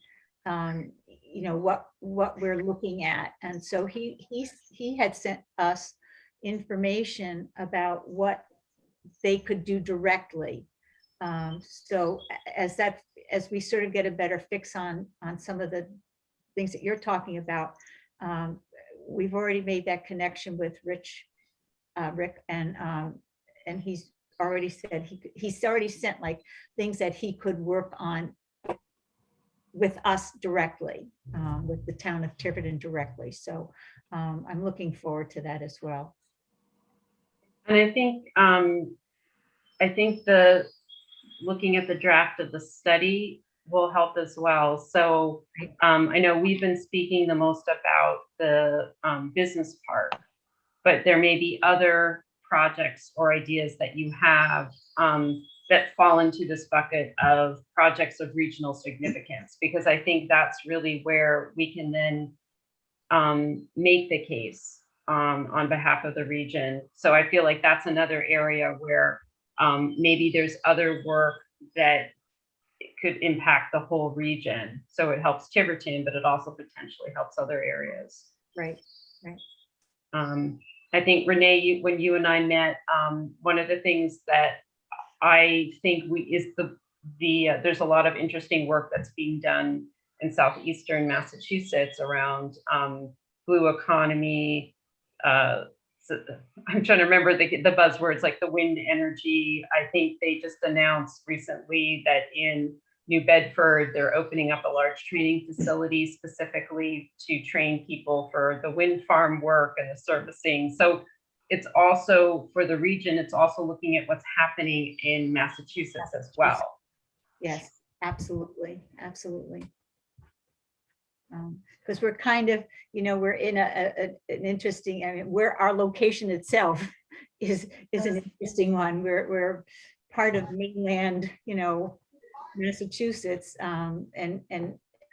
what we're looking at. And so he had sent us information about what they could do directly. So as we sort of get a better fix on some of the things that you're talking about, we've already made that connection with Rick, and he's already said he's already sent like things that he could work on with us directly, with the town of Tiverton directly. So I'm looking forward to that as well. And I think the looking at the draft of the study will help as well. So I know we've been speaking the most about the business park, but there may be other projects or ideas that you have that fall into this bucket of projects of regional significance, because I think that's really where we can then make the case on behalf of the region. So I feel like that's another area where maybe there's other work that could impact the whole region. So it helps Tiverton, but it also potentially helps other areas. Right. I think, Renee, when you and I met, one of the things that I think is there's a lot of interesting work that's being done in southeastern Massachusetts around blue economy. So I'm trying to remember the buzzwords like the wind energy. I think they just announced recently that in New Bedford, they're opening up a large training facility specifically to train people for the wind farm work and the servicing. So it's also, for the region, it's also looking at what's happening in Massachusetts as well. Yes, absolutely. Because we're kind of, we're in an interesting, where our location itself is an interesting one. We're part of mainland, Massachusetts, and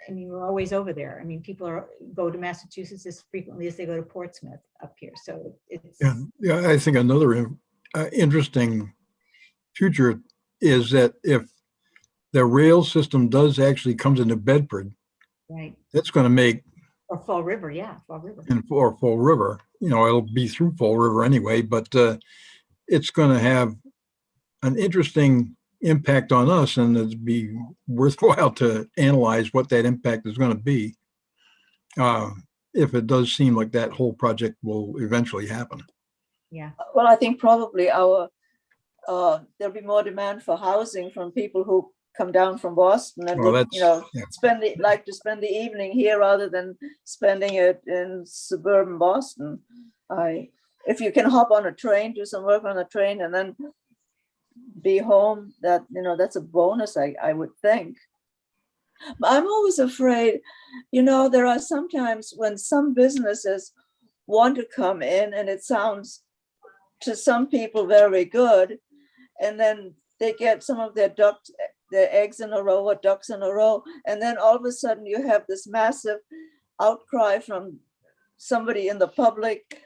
I mean, we're always over there. I mean, people go to Massachusetts as frequently as they go to Portsmouth up here. So it's yeah. I think another interesting future is that if the rail system does actually comes into Bedford, right, that's going to make or Fall River, yeah, Fall River, or Fall River. It'll be through Fall River anyway, but it's going to have an interesting impact on us, and it'd be worthwhile to analyze what that impact is going to be if it does seem like that whole project will eventually happen. Yeah. Well, I think probably there'll be more demand for housing from people who come down from Boston and Well, would, yeah. like to spend the evening here rather than spending it in suburban Boston. If you can hop on a train, do some work on a train, and then be home, that's a bonus, I would think. But I'm always afraid, there are sometimes when some businesses want to come in and it sounds to some people very good, and then they get some of their eggs in a row or ducks in a row, and then all of a sudden you have this massive outcry from somebody in the public,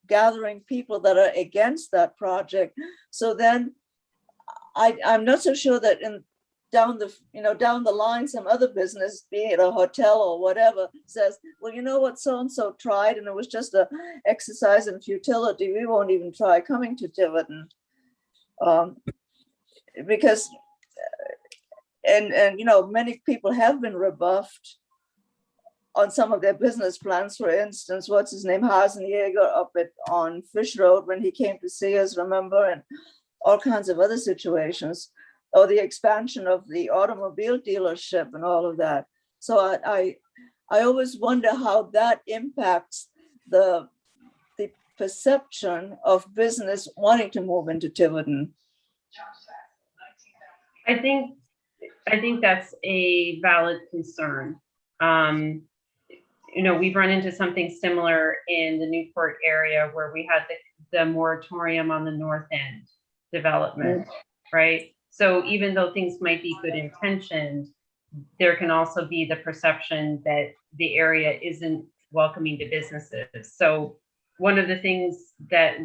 gathering people that are against that project. So then I'm not so sure that down the line, some other business, be it a hotel or whatever, says, well, you know what, so-and-so tried and it was just an exercise in futility. We won't even try coming to Tiverton. Because, and many people have been rebuffed on some of their business plans. For instance, what's his name, Hasenjäger up on Fish Road when he came to see us, remember, and all kinds of other situations, or the expansion of the automobile dealership and all of that. So I always wonder how that impacts the perception of business wanting to move into Tiverton. I think that's a valid concern. We've run into something similar in the Newport area where we had the moratorium on the North End development, right? So even though things might be good intentioned, there can also be the perception that the area isn't welcoming to businesses. So one of the things that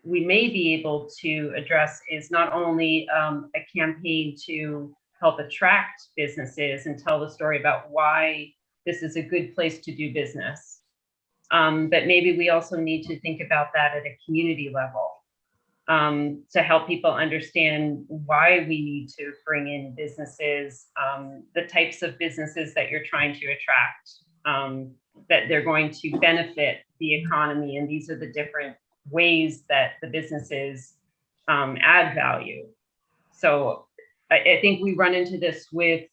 we may be able to address is not only a campaign to help attract businesses and tell the story about why this is a good place to do business, but maybe we also need to think about that at a community level, to help people understand why we need to bring in businesses, the types of businesses that you're trying to attract, that they're going to benefit the economy. And these are the different ways that the businesses add value. So I think we run into this with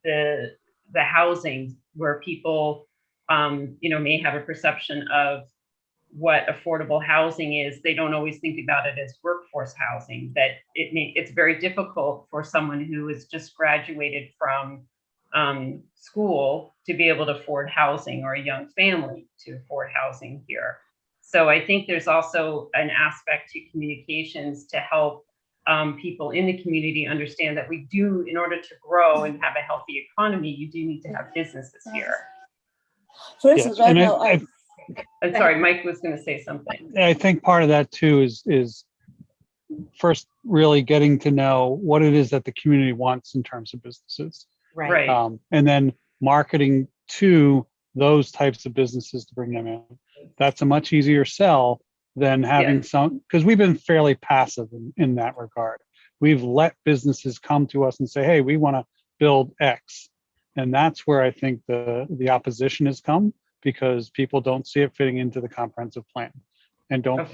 the housing, where people may have a perception of what affordable housing is. They don't always think about it as workforce housing, that it's very difficult for someone who has just graduated from school to be able to afford housing, or a young family to afford housing here. So I think there's also an aspect to communications to help people in the community understand that we do, in order to grow and have a healthy economy, you do need to have businesses here. For instance, right now, I'm sorry, Mike was going to say something. I think part of that too is first really getting to know what it is that the community wants in terms of businesses. Right. And then marketing to those types of businesses to bring them in. That's a much easier sell than having because we've been fairly passive in that regard. We've let businesses come to us and say, hey, we want to build X. And that's where I think the opposition has come, because people don't see it fitting into the comprehensive plan and don't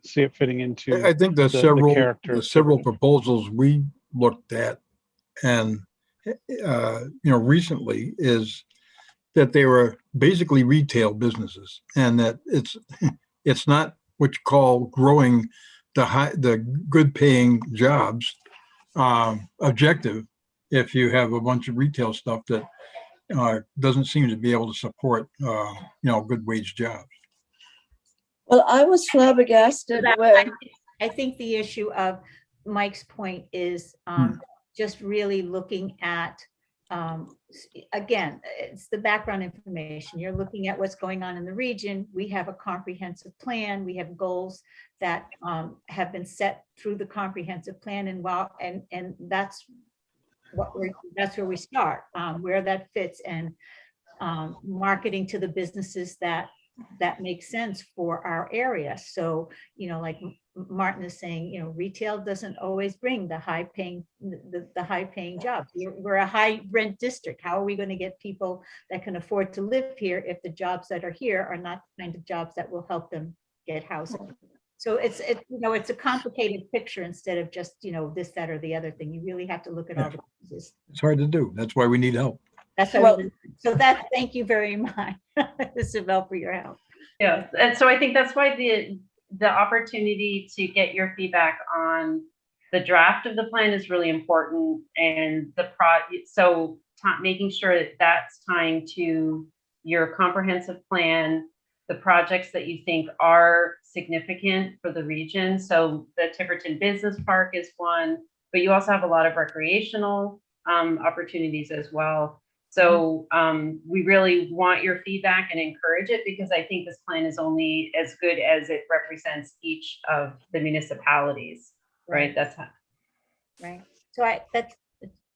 see it fitting into I think the character. several proposals we looked at and recently is that they were basically retail businesses, and that it's not what you call growing the good paying jobs objective if you have a bunch of retail stuff that doesn't seem to be able to support good wage jobs. Well, I was flabbergasted when I think the issue of Mike's point is just really looking at, again, it's the background information. You're looking at what's going on in the region. We have a comprehensive plan. We have goals that have been set through the comprehensive plan, and that's where we start, where that fits, and marketing to the businesses that make sense for our area. So, like Martin is saying, retail doesn't always bring the high paying jobs. We're a high rent district. How are we going to get people that can afford to live here if the jobs that are here are not the kind of jobs that will help them get housing. So it's a complicated picture instead of just, this, that, or the other thing. You really have to look at all the pieces. It's hard to do. That's why we need help. That's thank you very much, Isabel, for your help. Yeah, and so I think that's why the opportunity to get your feedback on the draft of the plan is really important, and making sure that that's tying to your comprehensive plan, the projects that you think are significant for the region. So the Tiverton Business Park is one, but you also have a lot of recreational opportunities as well. So we really want your feedback and encourage it, because I think this plan is only as good as it represents each of the municipalities, right? That's how. Right. So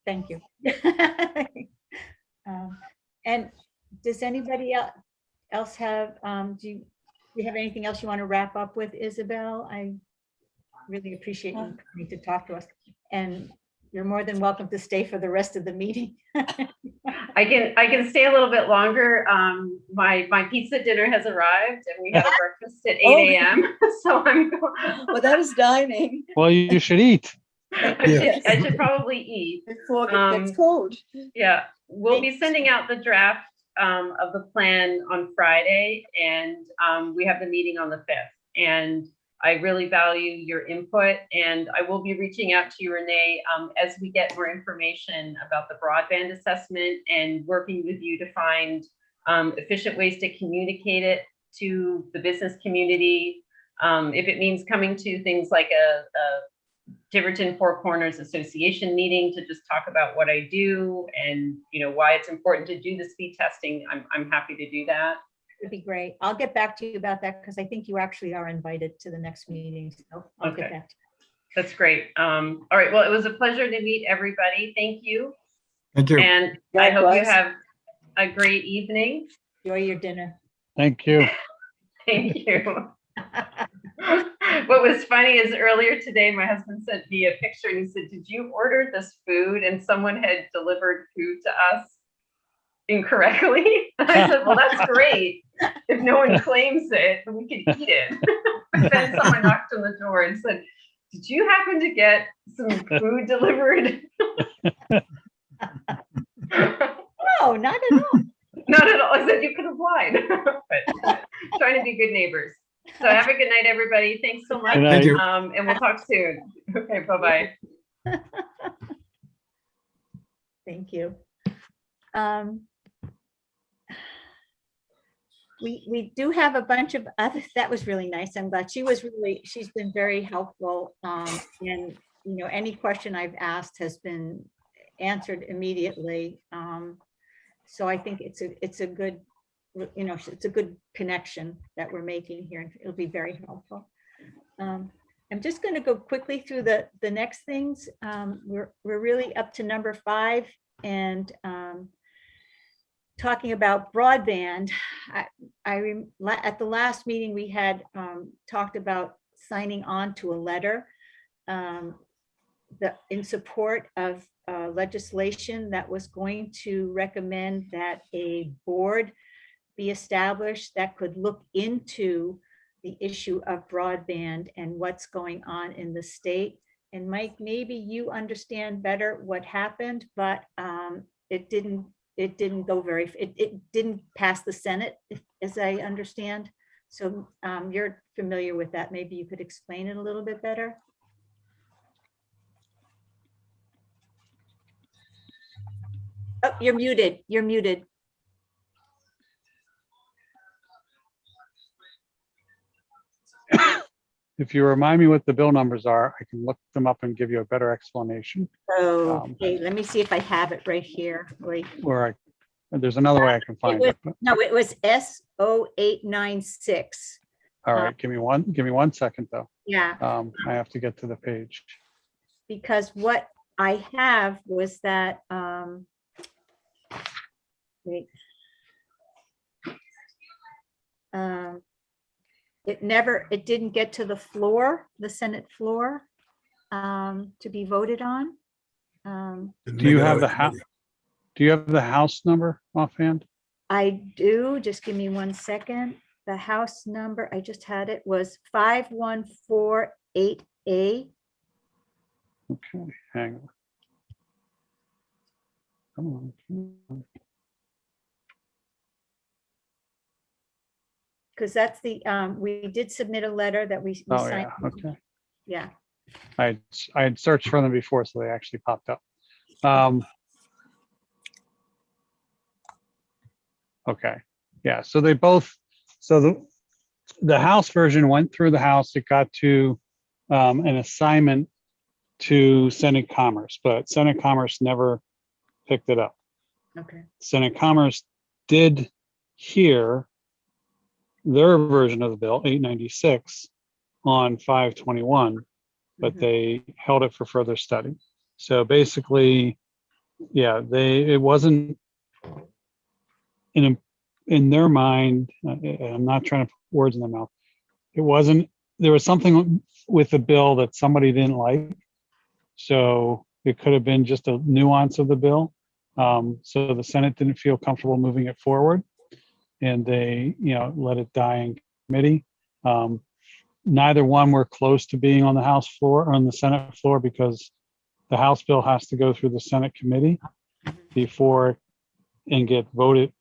thank you. And does anybody else have, do you have anything else you want to wrap up with, Isabel? I really appreciate you coming to talk to us, and you're more than welcome to stay for the rest of the meeting. I can stay a little bit longer. My pizza dinner has arrived, and we have a breakfast at 8 a.m. So I'm going. Well, that is dining Well, you should eat. I should probably eat before it gets cold. Yeah, we'll be sending out the draft of the plan on Friday, and we have the meeting on the 5th. And I really value your input, and I will be reaching out to you, Renee, as we get more information about the broadband assessment, and working with you to find efficient ways to communicate it to the business community. If it means coming to things like a Tiverton Four Corners Association meeting to just talk about what I do and why it's important to do the speed testing, I'm happy to do that. It'd be great. I'll get back to you about that, because I think you actually are invited to the next meeting. So I'll get back to you. That's great. All right. Well, it was a pleasure to meet everybody. Thank you. Thank you. And I hope you have a great evening. Enjoy your dinner. Thank you. Thank you. What was funny is earlier today, my husband sent me a picture and he said, "Did you order this food?" And someone had delivered food to us incorrectly. I said, "Well, that's great. If no one claims it, then we can eat it." Then someone knocked on the door and said, "Did you happen to get some food delivered?" No, not at all. Not at all. I said, "You could have lied." But trying to be good neighbors. So have a good night, everybody. Thanks so much. Thank you. And we'll talk soon. Okay, bye-bye. Thank you. We do have a bunch of other, that was really nice. I'm glad she's been very helpful. And any question I've asked has been answered immediately. So I think it's a good, it's a good connection that we're making here. It'll be very helpful. I'm just going to go quickly through the next things. We're really up to number 5, and talking about broadband. At the last meeting we had talked about signing on to a letter in support of legislation that was going to recommend that a board be established that could look into the issue of broadband and what's going on in the state. And Mike, maybe you understand better what happened, but it didn't go it didn't pass the Senate, as I understand. So you're familiar with that. Maybe you could explain it a little bit better. Oh, you're muted. You're muted. If you remind me what the bill numbers are, I can look them up and give you a better explanation. Okay, let me see if I have it right here. Wait. Or there's another way I can find it. No, it was S0896. All right, give me one second though. Yeah. I have to get to the page. Because what I have was that, wait. It didn't get to the floor, the Senate floor, to be voted on. Do you have the House number offhand? I do. Just give me one second. the house number, I just had it, was 5148A. Okay, hang on. Come on. Come on. Because that's the, we did submit a letter that we Oh, signed. yeah, okay. Yeah, I had searched for them before, so they actually popped up. Okay, yeah, so they both, so the House version went through the House, it got to an assignment to Senate Commerce, but Senate Commerce never picked it up. okay. Senate Commerce did hear their version of the bill, 896, on 521, but Mhm. they held it for further study. So basically, yeah, it wasn't in their mind, I'm not trying to put words in their mouth. It wasn't, there was something with the bill that somebody didn't like. So it could have been just a nuance of the bill. So the Senate didn't feel comfortable moving it forward, and they, let it die in committee. Neither one were close to being on the House floor or on the Senate floor, because the House bill has to go through the Senate committee before and get voted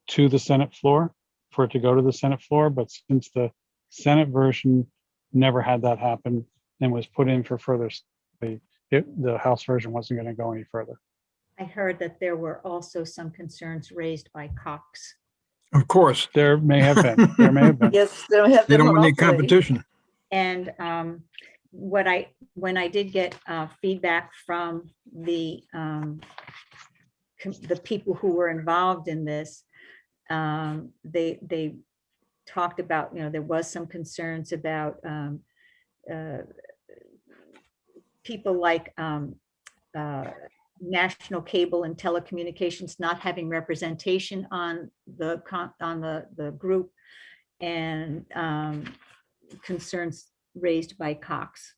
to the Senate floor for it to go to the Senate floor. But since the Senate version never had that happen and was put in for further study, the House version wasn't going to go any further. I heard that there were also some concerns raised by Cox. Of course, There may have been. There may have been. Yes, they don't have they the don't want any monopoly. competition. And when I did get feedback from the people who were involved in this, they talked about, there was some concerns about people like National Cable and Telecommunications not having representation on the group, and concerns raised by Cox.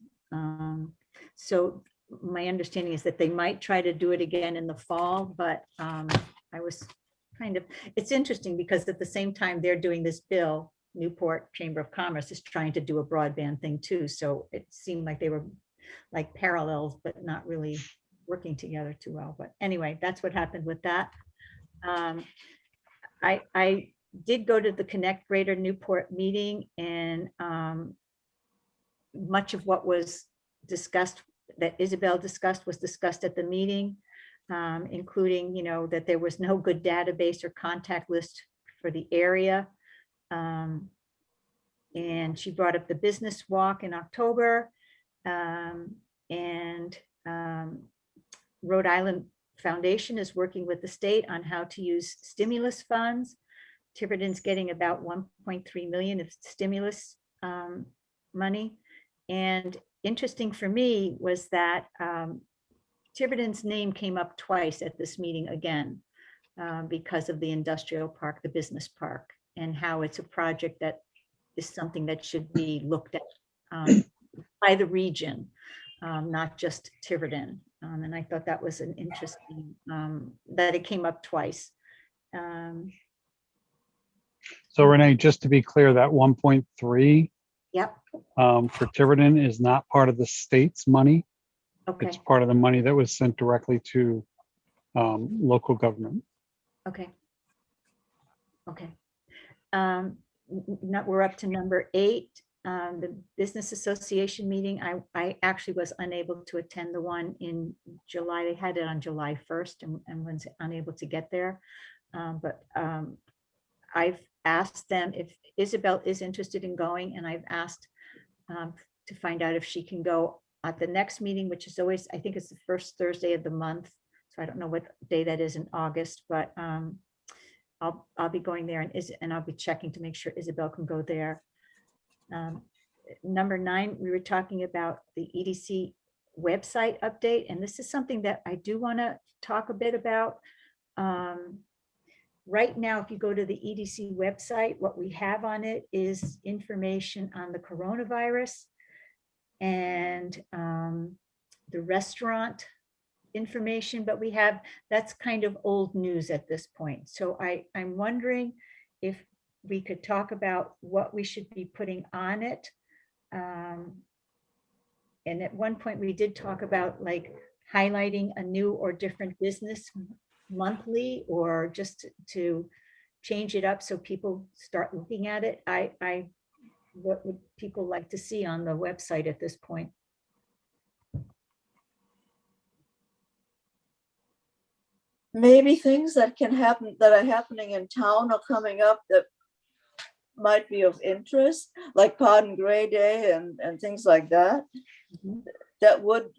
So my understanding is that they might try to do it again in the fall, but I was it's interesting because at the same time they're doing this bill, Newport Chamber of Commerce is trying to do a broadband thing too. So it seemed like they were like parallels, but not really working together too well. But anyway, that's what happened with that. I did go to the Connect Greater Newport meeting, and much of what was discussed, that Isabel discussed, was discussed at the meeting, including, that there was no good database or contact list for the area. And she brought up the business walk in October, and Rhode Island Foundation is working with the state on how to use stimulus funds. Tiverton's getting about 1.3 million of stimulus money. And interesting for me was that Tiverton's name came up twice at this meeting again, because of the industrial park, the business park, and how it's a project that is something that should be looked at by the region, not just Tiverton. And I thought that was an interesting, that it came up twice. So Renee, just to be clear, that 1.3 Yep, for Tiverton is not part of the state's money. okay, It's part of the money that was sent directly to local government. okay. Okay. We're up to number 8, the Business Association meeting. I actually was unable to attend the one in July. They had it on July 1st and was unable to get there. But I've asked them if Isabel is interested in going, and I've asked to find out if she can go at the next meeting, which is always, I think it's the first Thursday of the month. So I don't know what day that is in August, but I'll be going there, and I'll be checking to make sure Isabel can go there. Number 9, we were talking about the EDC website update, and this is something that I do want to talk a bit about. Right now, if you go to the EDC website, what we have on it is information on the coronavirus and the restaurant information, but that's kind of old news at this point. So I'm wondering if we could talk about what we should be putting on it. And at one point we did talk about like highlighting a new or different business monthly, or just to change it up so people start looking at it. What would people like to see on the website at this point? Maybe things that can happen, that are happening in town or coming up that might be of interest, like Pardon Gray Day and things like that. Mhm. That would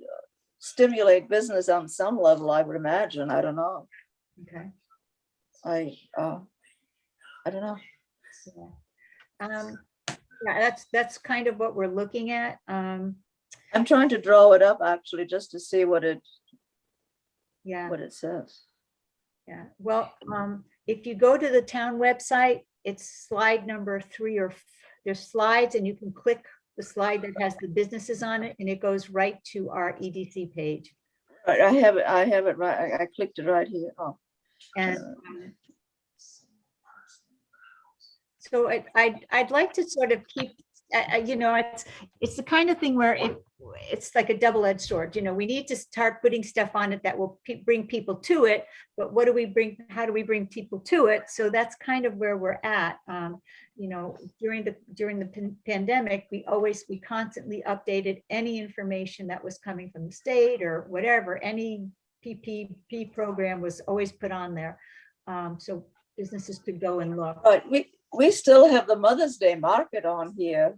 stimulate business on some level, I would imagine. I don't know. Okay. I don't know. Yeah, that's kind of what we're looking at. I'm trying to draw it up actually, just to see what it Yeah, says. yeah. Well, if you go to the town website, it's slide number 3 or there's slides, and you can click the slide that has the businesses on it, and it goes right to our EDC page. Right, I have it right. I clicked it right here. Oh, And so I'd like to sort of keep, you know, it's the kind of thing where it's like a double-edged sword. You know, we need to start putting stuff on it that will bring people to it, but what do we bring? How do we bring people to it? So that's kind of where we're at. You know, during the pandemic, we constantly updated any information that was coming from the state or whatever. Any PPP program was always put on there, so businesses could go and look. but we still have the Mother's Day market on here.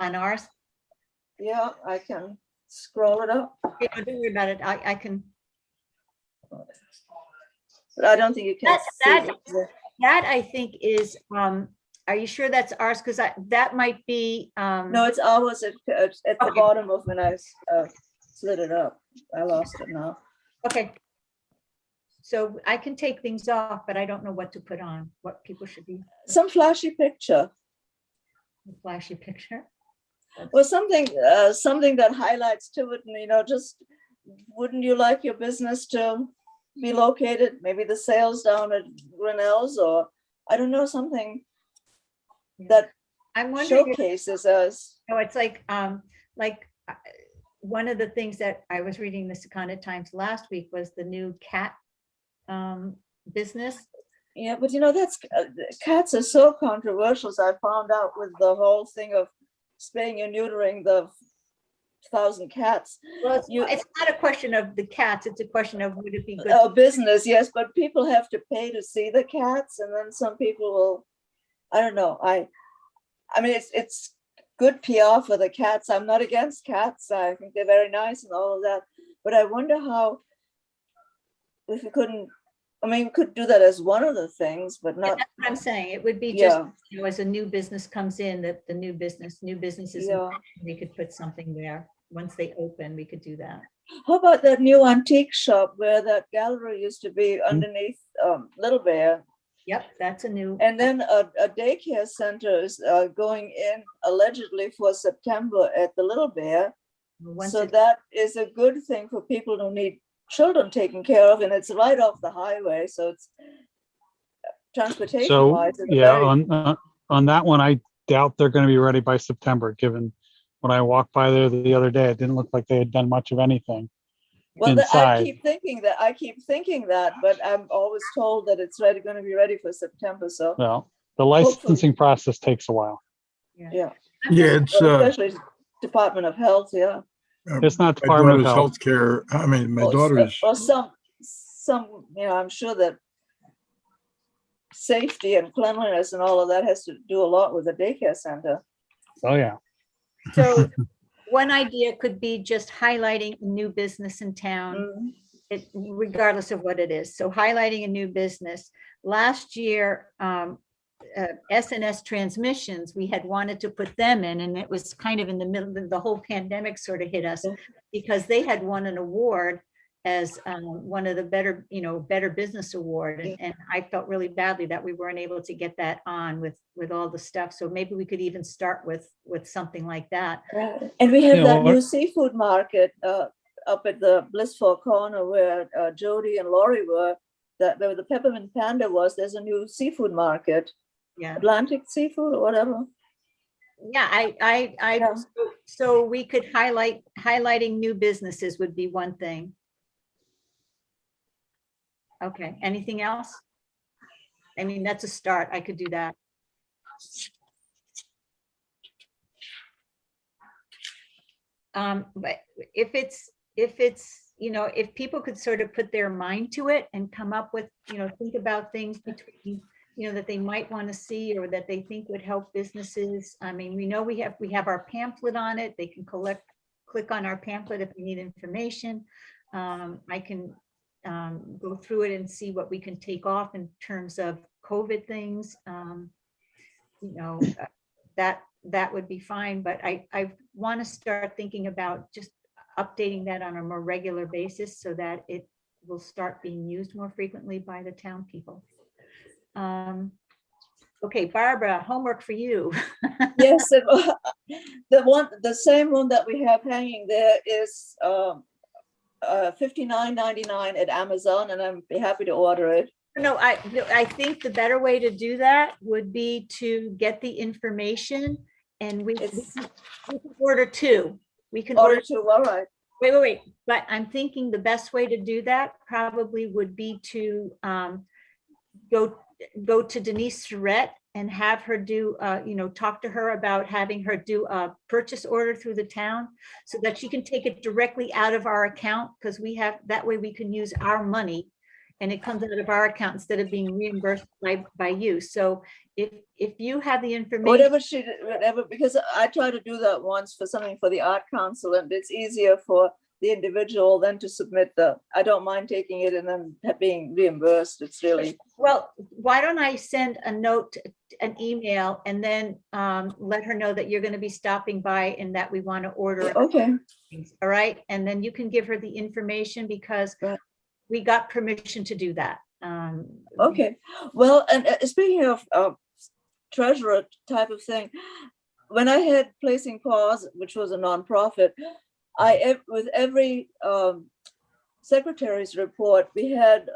On ours, Yeah, I can scroll it up, you know, don't worry about it. I can. but I don't think you can That- see it. That I think is. Are you sure that's ours? Because that might be. No, it's ours at the Okay. bottom of when I slid it up. I lost it now. Okay. So I can take things off, but I don't know what to put on. What people should be. Some flashy picture. Flashy picture. Or something that highlights Tiverton, you know, just wouldn't you like your business to be located, maybe the sales down at Grinnell's, or I don't know, something that I'm wondering. showcases us. No, it's like one of the things that I was reading the Secunda Times last week was the new cat business. Yeah, but you know, that's cats are so controversial. As I found out with the whole thing of spaying and neutering the 1,000 cats. Well, it's not a question of the cats, it's a question of would it be good. A business, yes, but people have to pay to see the cats, and then some people will, I don't know. I mean, it's good PR for the cats. I'm not against cats. I think they're very nice and all of that. But I wonder how, if we couldn't, I mean, we could do that as one of the things, but not. That's what I'm saying. It would be just, Yeah, you know, as a new business comes in, that the new businesses, yeah. we could put something there. Once they open, we could do that. How about that new antique shop where that gallery used to be underneath Little Bear? Yep, that's a new. And then a daycare center is going in allegedly for September at the Little Bear. once So it- that is a good thing for people who need children taken care of, and it's right off the highway, so it's transportation So, wise. yeah, on that one, I doubt they're going to be ready by September, given when I walked by there the other day, it didn't look like they had done much of anything Well, I inside. keep thinking that, but I'm always told that it's going to be ready for September, so, Well, the licensing process takes a while. yeah. Yeah, it's, Especially Department of Health, yeah. It's not my Department of daughter's Health. healthcare. I mean, my Or daughter's, some, you know, I'm sure that safety and cleanliness and all of that has to do a lot with the daycare center. Oh, yeah. So one idea could be just highlighting a new business in town, Mm. regardless of what it is. So highlighting a new business. Last year, SNS Transmissions, we had wanted to put them in, and it was kind of in the middle, the whole pandemic sort of hit us Yeah. because they had won an award as one of the better business award. And I felt really badly that we weren't able to get that on with all the stuff. So maybe we could even start with something like that. And we have You that know, new seafood market up at the Blissful Corner where Jody and Lori were. that where the Peppermint Panda was, there's a new seafood market, Yeah. Atlantic Seafood or whatever. Yeah, Yeah. so we could highlighting new businesses would be one thing. Okay, anything else? I mean, that's a start. I could do that. But if it's, if people could sort of put their mind to it and come up with, think about things between, that they might want to see or that they think would help businesses. I mean, we know we have our pamphlet on it. They can click on our pamphlet if they need information. I can go through it and see what we can take off in terms of COVID things. That would be fine, but I want to start thinking about just updating that on a more regular basis so that it will start being used more frequently by the town people. Okay, Barbara, homework for you. Yes, the same one that we have hanging there is $59.99 at Amazon, and I'm happy to order it. No, I think the better way to do that would be to get the information and we can order two. We can Order two, all right. Wait. But I'm thinking the best way to do that probably would be to go to Denise Surratt and have her do, talk to her about having her do a purchase order through the town so that she can take it directly out of our account, because that way we can use our money and it comes out of our account instead of being reimbursed by you. So if you have the information. Whatever, because I tried to do that once for something for the Art Council, and it's easier for the individual than to submit I don't mind taking it and then being reimbursed. It's really. Well, why don't I send a note, an email, and then let her know that you're going to be stopping by and that we want to order. Okay. All right. And then you can give her the information because we got permission to do that. Okay. Well, and speaking of treasurer type of thing, when I had Placing Paws, which was a nonprofit, with every secretary's report, we had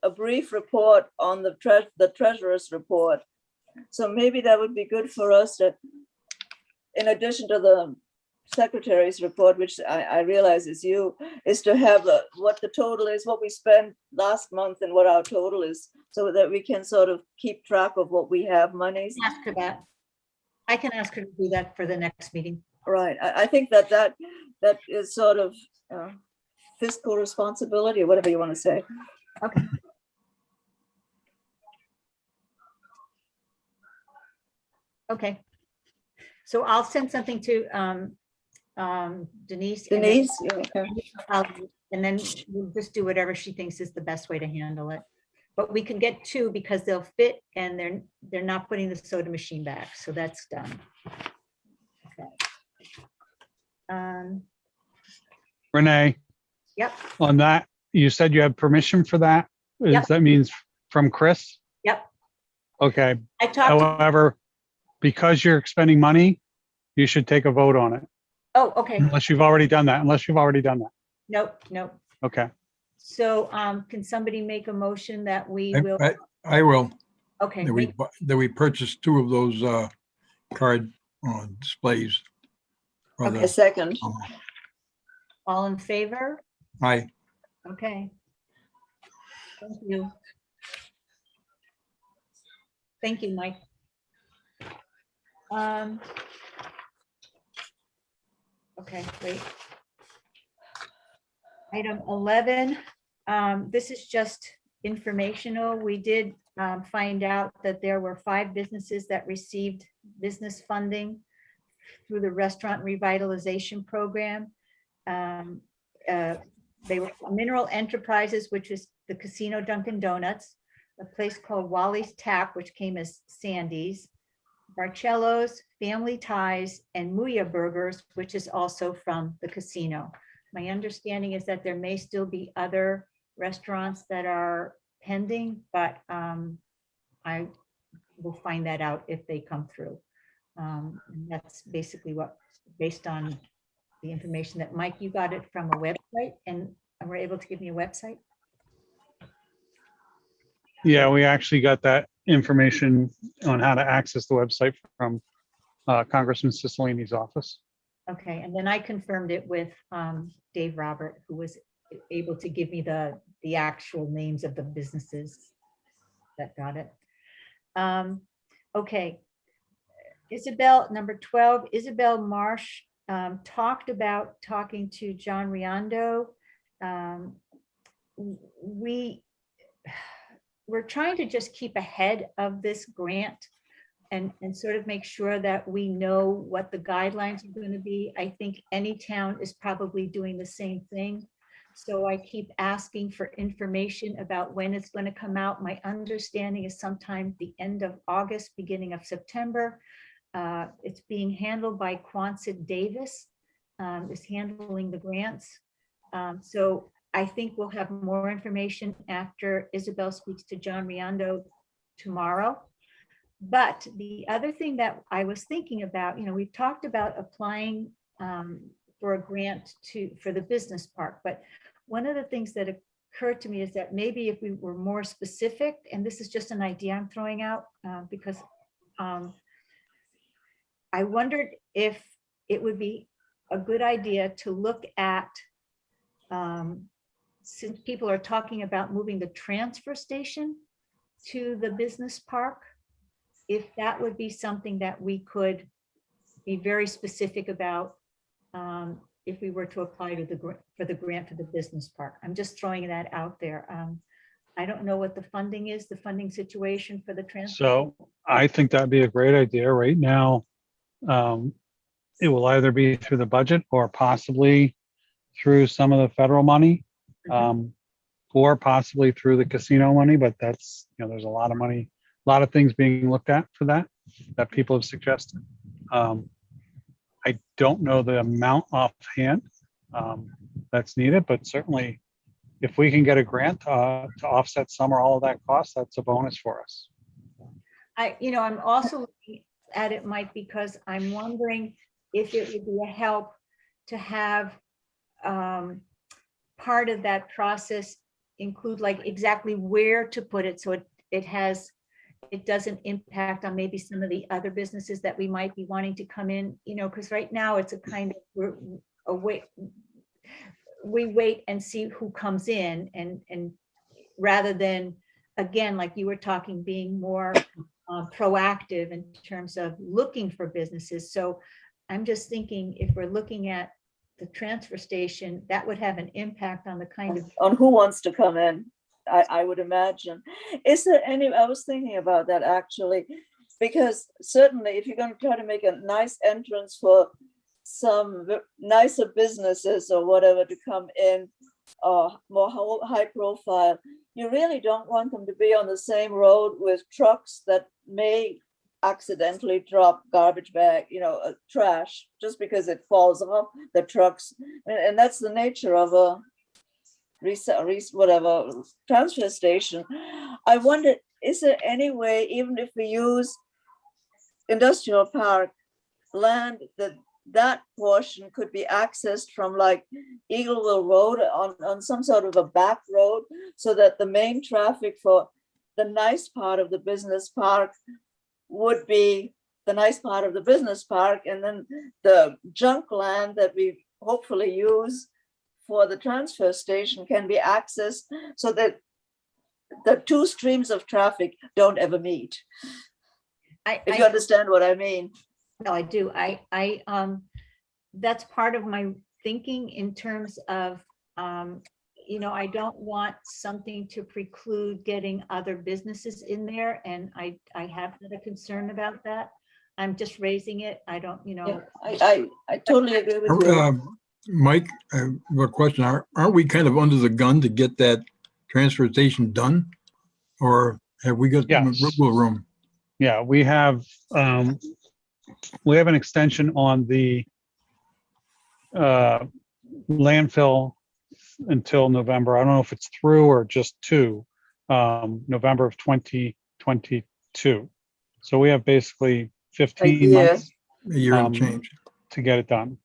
a brief report on the treasurer's report. So maybe that would be good for us to, in addition to the secretary's report, which I realize is to have what the total is, what we spent last month and what our total is, so that we can sort of keep track of what we have monies. Ask her that. I can ask her to do that for the next meeting. Right. I think that is sort of fiscal responsibility, or whatever you want to say. Okay. Okay. So I'll send something to Denise. Denise, and then we'll just do whatever she thinks is the best way to handle it. But we can get two because they'll fit and they're not putting the soda machine back. So that's done. Okay. Renee, Yep. on that, you said you have permission for that? Yep. That means from Chris? Yep. Okay. I talked. However, because you're expending money, you should take a vote on it. Oh, okay. Unless you've already done that. Nope. Okay. So can somebody make a motion that we will? I will. Okay. That we purchased two of those card displays. Okay, second. All in favor? Aye. Okay. Thank you. Thank you, Mike. Okay, wait. Item 11, this is just informational. We did find out that there were 5 businesses that received business funding through the Restaurant Revitalization Program. They were Mineral Enterprises, which is the Casino Dunkin' Donuts, a place called Wally's Tap, which came as Sandy's, Barcello's, Family Ties, and Muya Burgers, which is also from the casino. My understanding is that there may still be other restaurants that are pending, but I will find that out if they come through. That's basically what, based on the information that Mike, you got it from a website, and were able to give me a website? Yeah, we actually got that information on how to access the website from Congressman Cicilline's office. Okay, and then I confirmed it with Dave Robert, who was able to give me the actual names of the businesses that got it. Okay. Isabel, number 12, Isabel Marsh talked about talking to John Riondo. We're trying to just keep ahead of this grant and sort of make sure that we know what the guidelines are going to be. I think any town is probably doing the same thing. So I keep asking for information about when it's going to come out. My understanding is sometime the end of August, beginning of September. It's being handled by Quonset Davis, is handling the grants. So I think we'll have more information after Isabel speaks to John Riondo tomorrow. But the other thing that I was thinking about, we've talked about applying for a grant for the business park, but one of the things that occurred to me is that maybe if we were more specific, and this is just an idea I'm throwing out because I wondered if it would be a good idea to look at, since people are talking about moving the transfer station to the business park, if that would be something that we could be very specific about if we were to apply to for the grant for the business park. I'm just throwing that out there. I don't know what the funding is, the funding situation for the transfer. So I think that'd be a great idea. Right now, it will either be through the budget or possibly through some of the federal money, or possibly through the casino money, but that's, there's a lot of money, a lot of things being looked at for that people have suggested. I don't know the amount offhand that's needed, but certainly if we can get a grant to offset some or all of that cost, that's a bonus for us. I'm also looking at it, Mike, because I'm wondering if it would be a help to have part of that process include like exactly where to put it, so it doesn't impact on maybe some of the other businesses that we might be wanting to come in, because right now it's a kind of we wait and see who comes in, and rather than, again, like you were talking, being more proactive in terms of looking for businesses. So I'm just thinking, if we're looking at the transfer station, that would have an impact on the kind of on who wants to come in. I would imagine. Is there any, I was thinking about that actually, because certainly if you're going to try to make a nice entrance for some nicer businesses or whatever to come in, more high profile, you really don't want them to be on the same road with trucks that may accidentally drop garbage bag, trash, just because it falls off the trucks. And that's the nature of a whatever transfer station. I wonder, is there any way, even if we use industrial park land, that portion could be accessed from like Eagleville Road on some sort of a back road, so that the main traffic for the nice part of the business park would be the nice part of the business park, and then the junk land that we hopefully use for the transfer station can be accessed, so that the two streams of traffic don't ever meet. If you understand what I mean. No, I do. That's part of my thinking in terms of, I don't want something to preclude getting other businesses in there. And I have had a concern about that. I'm just raising it. I don't, Yeah, I totally agree with you. Mike, I have a question. Aren't we kind of under the gun to get that transfer station done? Or have we got wiggle room? Yeah, we have an extension on the landfill until November. I don't know if it's through or just to November of 2022. So we have basically 15 months A year and change to get it done.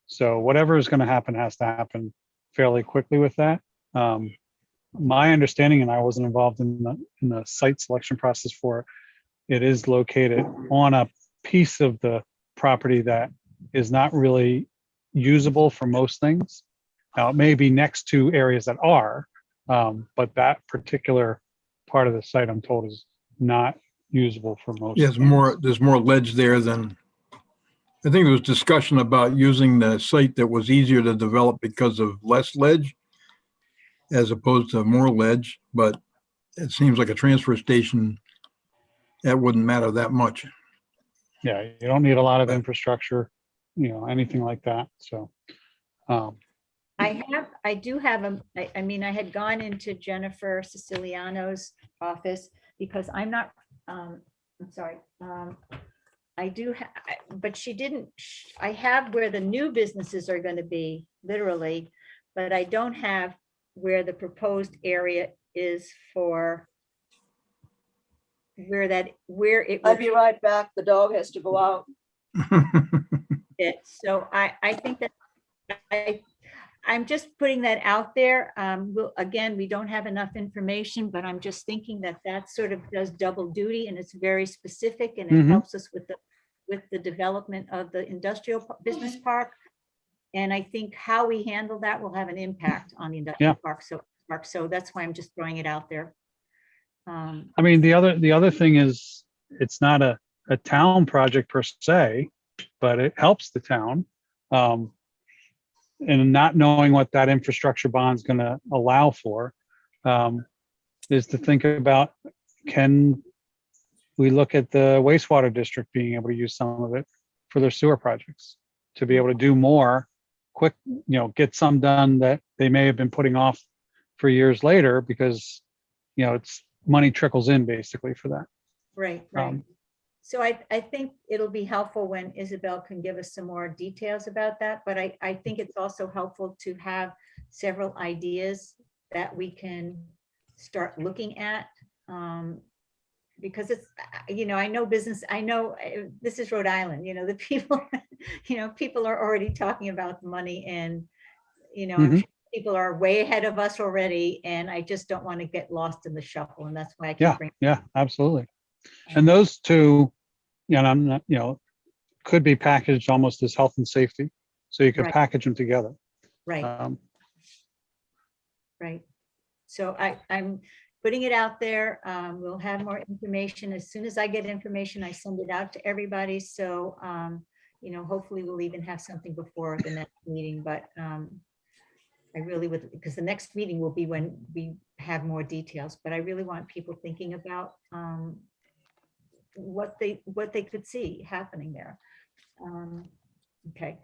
So whatever is going to happen has to happen fairly quickly with that. my understanding, and I wasn't involved in the site selection process for it, it is located on a piece of the property that is not really usable for most things. Now, it may be next to areas that are, but that particular part of the site, I'm told, is not usable for most. There's more ledge there than, I think there was discussion about using the site that was easier to develop because of less ledge as opposed to more ledge, but it seems like a transfer station, that wouldn't matter that much. Yeah, you don't need a lot of infrastructure, anything like that. So, I do have I mean, I had gone into Jennifer Siciliano's office because I'm not, I'm sorry. I do, but she didn't, I have where the new businesses are going to be, literally, but I don't have where the proposed area is for where it I'll would be right back. The dog has to go out. fit. So I think that I'm just putting that out there. Again, we don't have enough information, but I'm just thinking that sort of does double duty, and it's very specific, and it helps us with the development of the industrial business park. And I think how we handle that will have an impact on the industrial park. So that's why I'm just throwing it out there. I mean, the other thing is, it's not a town project per se, but it helps the town. And not knowing what that infrastructure bond is going to allow for, is to think about, can we look at the wastewater district being able to use some of it for their sewer projects, to be able to do more quick, get some done that they may have been putting off for years later, because, it's money trickles in basically for that. Right. So I think it'll be helpful when Isabel can give us some more details about that, but I think it's also helpful to have several ideas that we can start looking at. Because it's, I know business, this is Rhode Island, the people, people are already talking about the money, and, I'm sure people are way ahead of us already, and I just don't want to get lost in the shuffle, and that's why I keep bringing. Yeah, absolutely. And those two, I'm not, could be packaged almost as health and safety, so you could package them together. Right. Right. So I'm putting it out there. We'll have more information. As soon as I get information, I send it out to everybody. So, hopefully we'll even have something before the next meeting, but I really would, because the next meeting will be when we have more details, but I really want people thinking about what they could see happening there. Okay.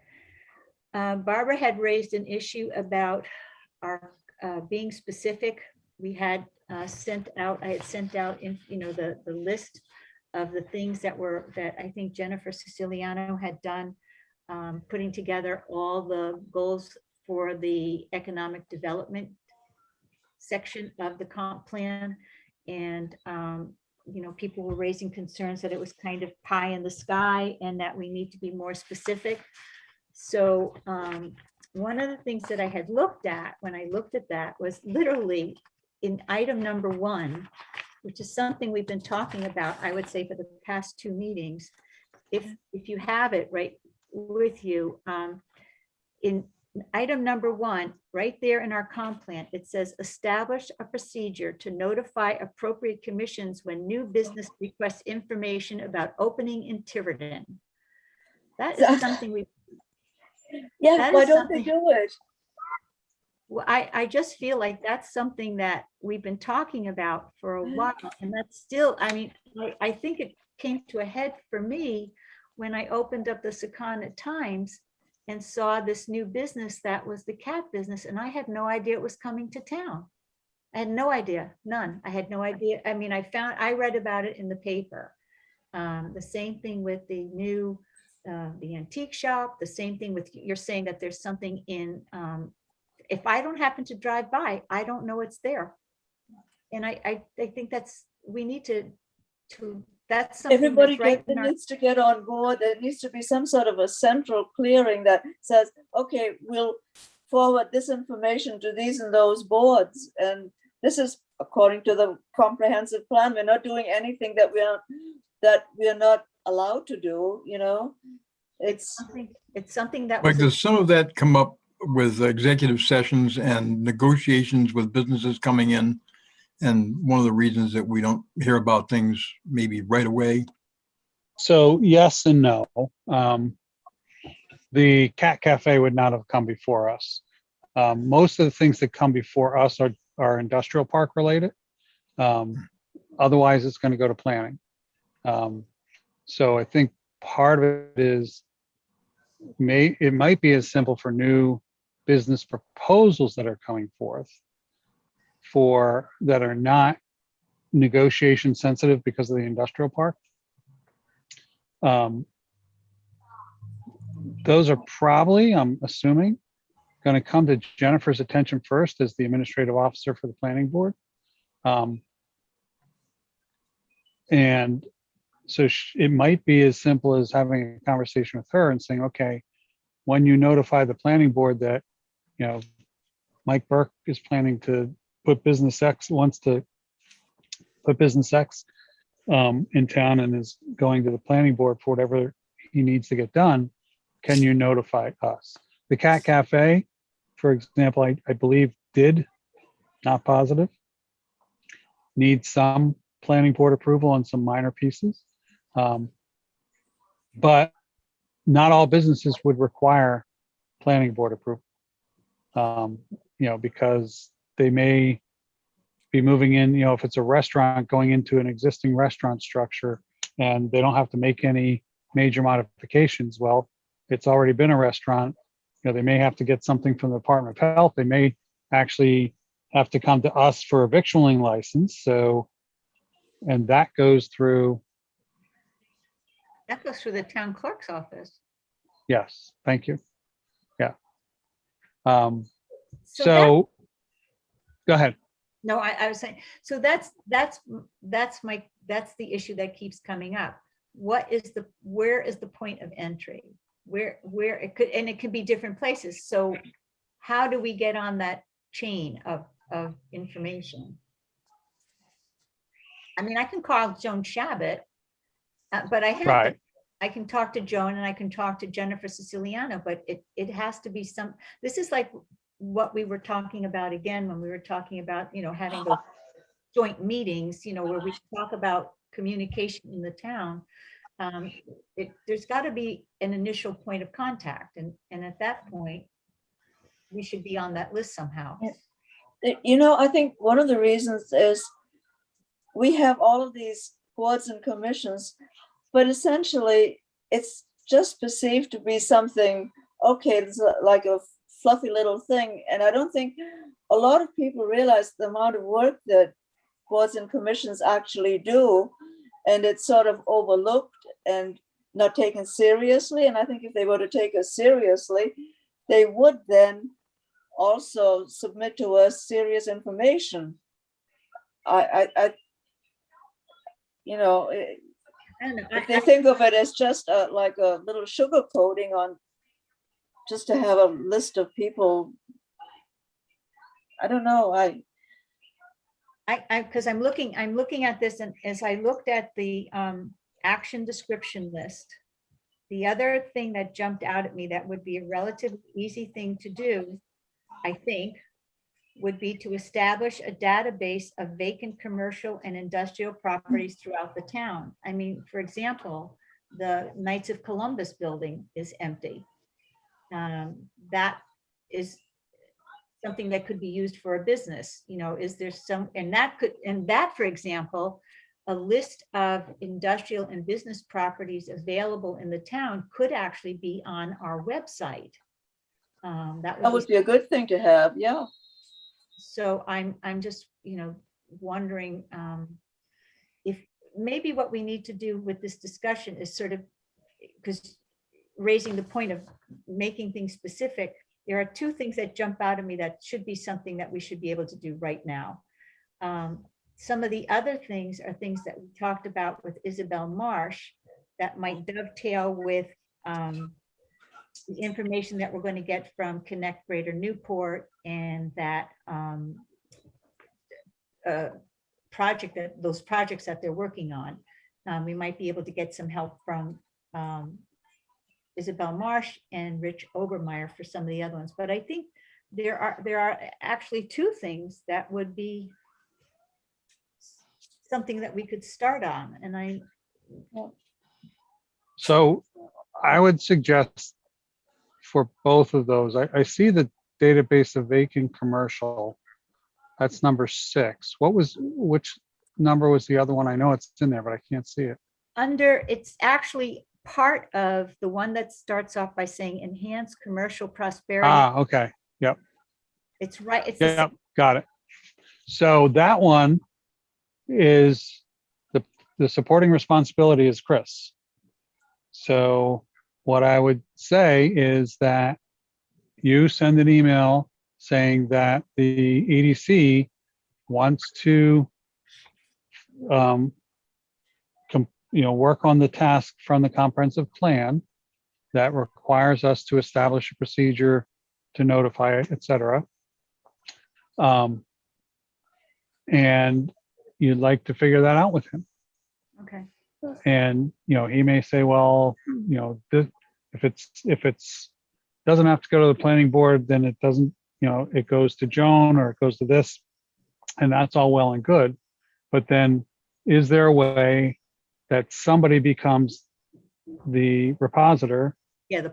Barbara had raised an issue about our being specific. We had I had sent out the list of the things that I think Jennifer Siciliano had done, putting together all the goals for the economic development section of the comp plan. And people were raising concerns that it was kind of pie in the sky and that we need to be more specific. So one of the things that I had looked at when I looked at that was literally in item number 1, which is something we've been talking about, I would say, for the past 2 meetings. If you have it right with you, in item number 1, right there in our comp plan, it says establish a procedure to notify appropriate commissions when new business requests information about opening in Tiverton. That is something we. Yeah, why don't they do it? Well, I just feel like that's something that we've been talking about for a while, and that's still, I think it came to a head for me when I opened up the Secana Times and saw this new business that was the cat business, and I had no idea it was coming to town. I had no idea, none. I had no idea. I read about it in the paper. The same thing with the new, the antique shop, the same thing with, you're saying that there's something in, if I don't happen to drive by, I don't know it's there. And I think we need to that's something everybody that's right needs to get on board. There needs to be some sort of a central clearing that says, okay, we'll forward this information to these and those boards, and this is according to the comprehensive plan. We're not doing anything that we are not allowed to do, you know. It's something that Like, was, does some of that come up with executive sessions and negotiations with businesses coming in? And one of the reasons that we don't hear about things maybe right away? So yes and no. The Cat Cafe would not have come before us. Most of the things that come before us are industrial park related. Otherwise, it's going to go to planning. So I think part of it is it might be as simple for new business proposals that are coming forth that are not negotiation sensitive because of the industrial park. Those are probably, I'm assuming, going to come to Jennifer's attention first as the administrative officer for the planning board. And so it might be as simple as having a conversation with her and saying, okay, when you notify the planning board that, you know, Mike Burke is planning to put business X, wants to put business X in town and is going to the planning board for whatever he needs to get done, can you notify us? The Cat Cafe, for example, I believe not positive, needs some planning board approval on some minor pieces. But not all businesses would require planning board approval, you know, because they may be moving in, you know, if it's a restaurant going into an existing restaurant structure and they don't have to make any major modifications. Well, it's already been a restaurant. You know, they may have to get something from the Department of Health. They may actually have to come to us for a victualling license. So, and that goes through. that goes through the town clerk's office. Yes, thank you. Yeah. So So go ahead. no, I was saying, so that's the issue that keeps coming up. Where is the point of entry? Where it could, and it could be different places. So how do we get on that chain of information? I mean, I can call Joan Shabbat, but Right. I can talk to Joan and I can talk to Jennifer Siciliano, but it has to be this is like what we were talking about again, when we were talking about, you know, having those joint meetings, you know, where we talk about communication in the town. There's got to be an initial point of contact. And at that point, we should be on that list somehow. You know, I think one of the reasons is we have all of these boards and commissions, but essentially it's just perceived to be something, okay, it's like a fluffy little thing. And I don't think a lot of people realize the amount of work that boards and commissions actually do. And it's sort of overlooked and not taken seriously. And I think if they were to take us seriously, they would then also submit to us serious information. You know, if they think of it as just like a little sugar coating on, just to have a list of people, I don't know. Because I'm looking at this, and as I looked at the action description list, the other thing that jumped out at me that would be a relatively easy thing to do, I think, would be to establish a database of vacant commercial and industrial properties throughout the town. I mean, for example, the Knights of Columbus building is empty. That is something that could be used for a business. You know, is there some, and that, for example, a list of industrial and business properties available in the town could actually be on our website. That would be a good thing to have, yeah. So I'm just, you know, wondering if maybe what we need to do with this discussion is sort of, because raising the point of making things specific, there are two things that jump out at me that should be something that we should be able to do right now. Some of the other things are things that we talked about with Isabel Marsh that might dovetail with the information that we're going to get from Connect Greater Newport, and that those projects that they're working on. We might be able to get some help from Isabel Marsh and Rich Obermeyer for some of the other ones. But I think there are actually two things that would be something that we could start on. And So I would suggest for both of those, I see the database of vacant commercial. That's number 6. Which number was the other one? I know it's in there, but I can't see it. it's actually part of the one that starts off by saying enhance commercial prosperity. Okay. Yep. It's right. It's the Yep. Got it. So that one is the supporting responsibility is Chris. So what I would say is that you send an email saying that the EDC wants to work on the task from the comprehensive plan that requires us to establish a procedure to notify, et cetera. And you'd like to figure that out with him. Okay. And, he may say, well, if it's doesn't have to go to the planning board, then it doesn't, it goes to Joan or it goes to this, and that's all well and good. But then is there a way that somebody becomes the repositor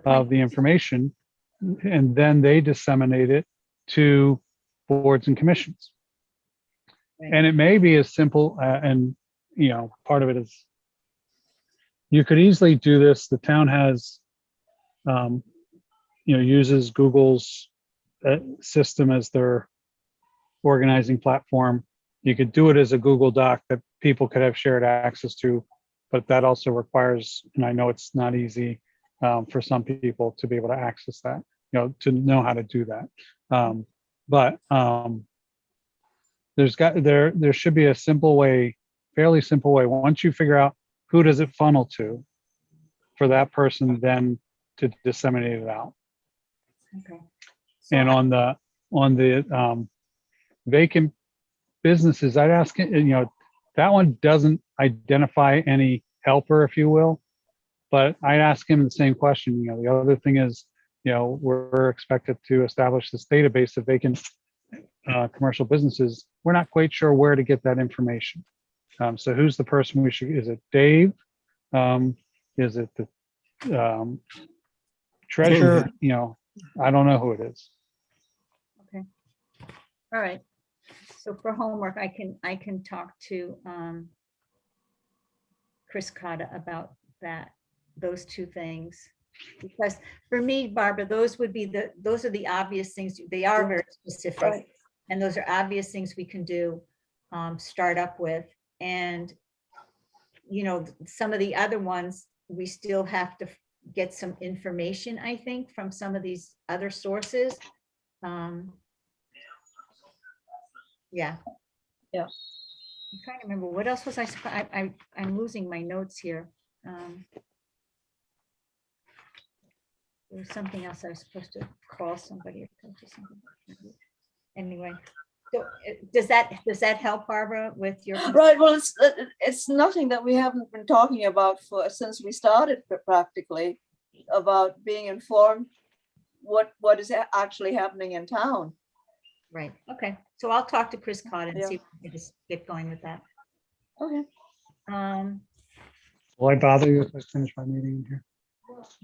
of the information, and then they disseminate it to boards and commissions? Right. And it may be as simple, and part of it is you could easily do this. The town has, uses Google's system as their organizing platform. You could do it as a Google Doc that people could have shared access to, but that also requires, and I know it's not easy for some people to be able to access that, to know how to do that. But there should be a simple way, fairly simple way. Once you figure out who does it funnel to, for that person then to disseminate it out. Okay. And on the vacant businesses, I'd ask, that one doesn't identify any helper, if you will, but I'd ask him the same question. The other thing is, we're expected to establish this database of vacant commercial businesses. We're not quite sure where to get that information. So who's the person we should, is it Dave? Is it the treasurer? I don't know who it is. Okay. All right. So for homework, I can talk to Chris Cotta about those two things. Because for me, Barbara, those are the obvious things. They are very specific. Right. And those are obvious things we can do, start up with. And, some of the other ones, we still have to get some information, I think, from some of these other sources. Yeah. Yeah. I'm trying to remember, what else was I'm losing my notes here. There was something else I was supposed to call somebody or do something. Anyway, so does that help, Barbara, with your? Right. Well, it's nothing that we haven't been talking about since we started, practically, about being informed what is actually happening in town. Right. Okay. So I'll talk to Chris Cotta and Yeah. see if we can just get going with that. Okay. Will I bother you if I finish my meeting here?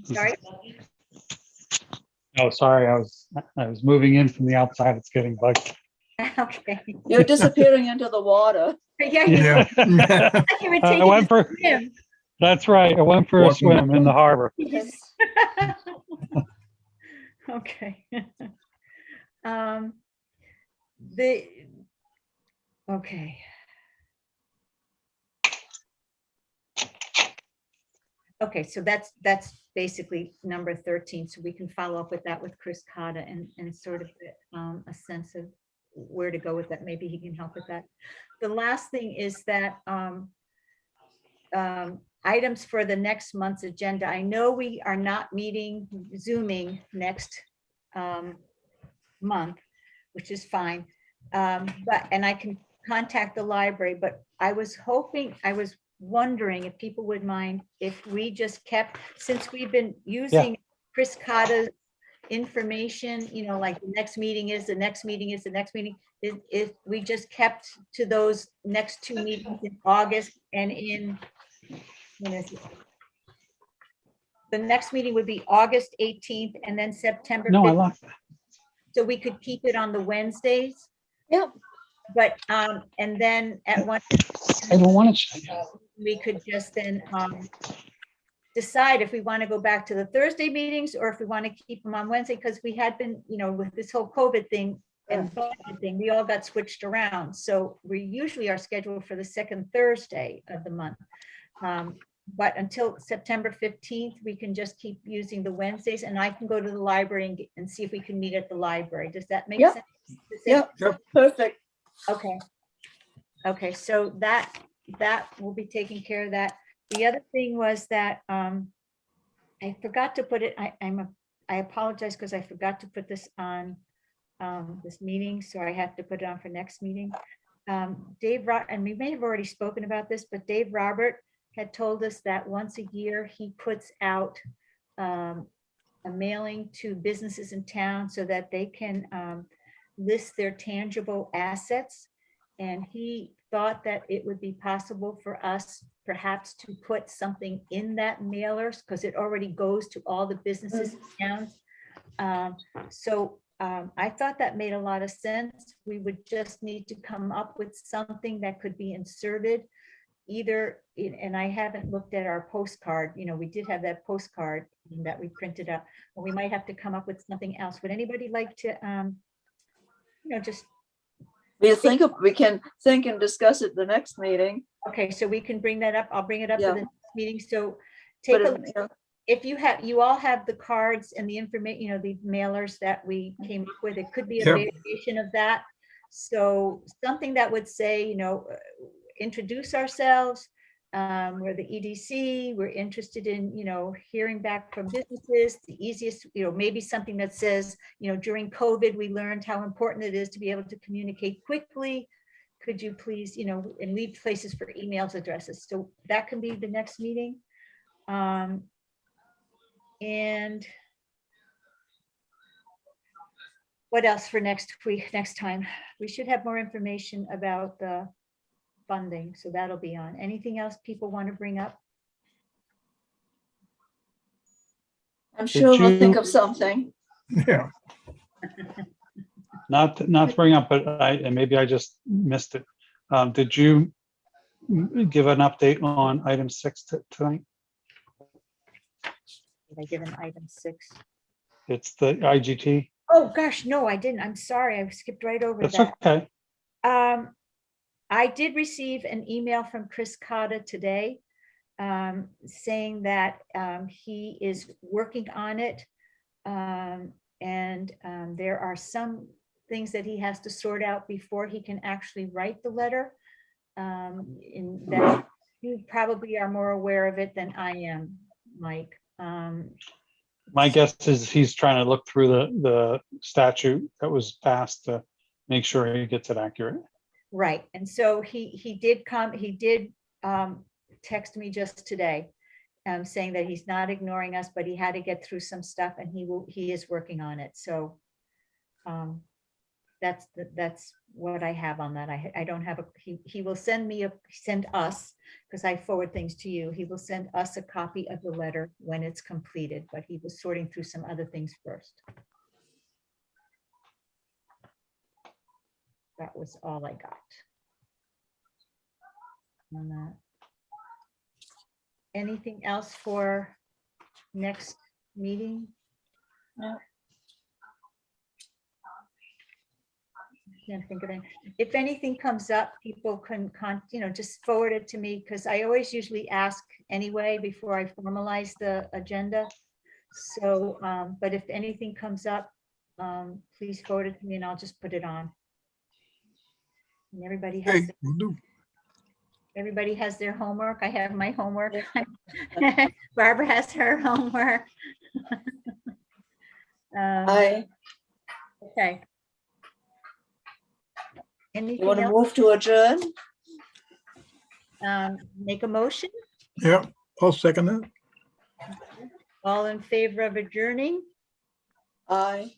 Sorry. Oh, sorry. I was moving in from the outside. It's getting bugged. Okay. You're disappearing into the water. Yeah. Yeah. You were I taking went for- a swim. That's right. I went for a Walking swim in the harbor. Yes. Okay. Okay. Okay, so that's basically number 13. So we can follow up with that with Chris Cotta and sort of get a sense of where to go with that. Maybe he can help with that. The last thing is that items for the next month's agenda. I know we are not Zooming next month, which is fine. And I can contact the library, but I was wondering if people would mind if we just kept, since we've been using Chris Cotta's information, like the next meeting is, the next meeting is, the next meeting, if we just kept to those next 2 meetings in August and when is it? The next meeting would be August 18th and then September No, I 5th. like that. So we could keep it on the Wednesdays, Yep. but, and then at one, I don't want to. we could just then decide if we want to go back to the Thursday meetings or if we want to keep them on Wednesday, because we had been, with this whole COVID thing and budget thing, we all got switched around. So we usually are scheduled for the second Thursday of the month. But until September 15th, we can just keep using the Wednesdays, and I can go to the library and see if we can meet at the library. Does that make Yep. sense? Yep. Perfect. Okay. Okay, so that will be taking care of that. The other thing was that I forgot to put it, I apologize because I forgot to put this on this meeting, so I have to put it on for next meeting. Dave, and we may have already spoken about this, but Dave Robert had told us that once a year he puts out a mailing to businesses in town so that they can list their tangible assets. And he thought that it would be possible for us perhaps to put something in that mailers because it already goes to all the businesses in town. I thought that made a lot of sense. We would just need to come up with something that could be inserted either, and I haven't looked at our postcard, we did have that postcard that we printed up, and we might have to come up with something else. Would anybody like to, just, We can think and discuss it the next meeting. okay, so we can bring that up. I'll bring it up Yeah. for the next meeting. So take But a look. If you all have the cards and the information, the mailers that we came up with, it could be a Yep. variation of that. So something that would say, introduce ourselves. We're the EDC. We're interested in, hearing back from businesses. The easiest, maybe something that says, during COVID, we learned how important it is to be able to communicate quickly. Could you please, and leave places for emails addresses. So that can be the next meeting. And what else for next time? We should have more information about the funding, so that'll be on. Anything else people want to bring up? I'm sure we'll think of something. Yeah. Not to bring up, but maybe I just missed it. Did you give an update on item 6 tonight? Did I give an item 6? It's the IGT. Oh, gosh, no, I didn't. I'm sorry. I skipped right over That's that. okay. I did receive an email from Chris Cotta today saying that he is working on it. And there are some things that he has to sort out before he can actually write the letter. In that you probably are more aware of it than I am, Mike. My guess is he's trying to look through the statute that was passed to make sure he gets it accurate. Right, and so he did text me just today, saying that he's not ignoring us, but he had to get through some stuff, and he is working on it. So that's what I have on that. I don't have he will send us, because I forward things to you. He will send us a copy of the letter when it's completed, but he was sorting through some other things first. That was all I got on that. Anything else for next meeting? No. Can't think of it. If anything comes up, people can just forward it to me, because I always usually ask anyway before I formalize the agenda. So, but if anything comes up, please forward it to me and I'll just put it on. And everybody has, Hey, will do. everybody has their homework. I have my homework. Barbara has her homework. I Okay. You want Anything to else? move to adjourn? Make a motion? Yeah, I'll second that. All in favor of adjourning? Aye.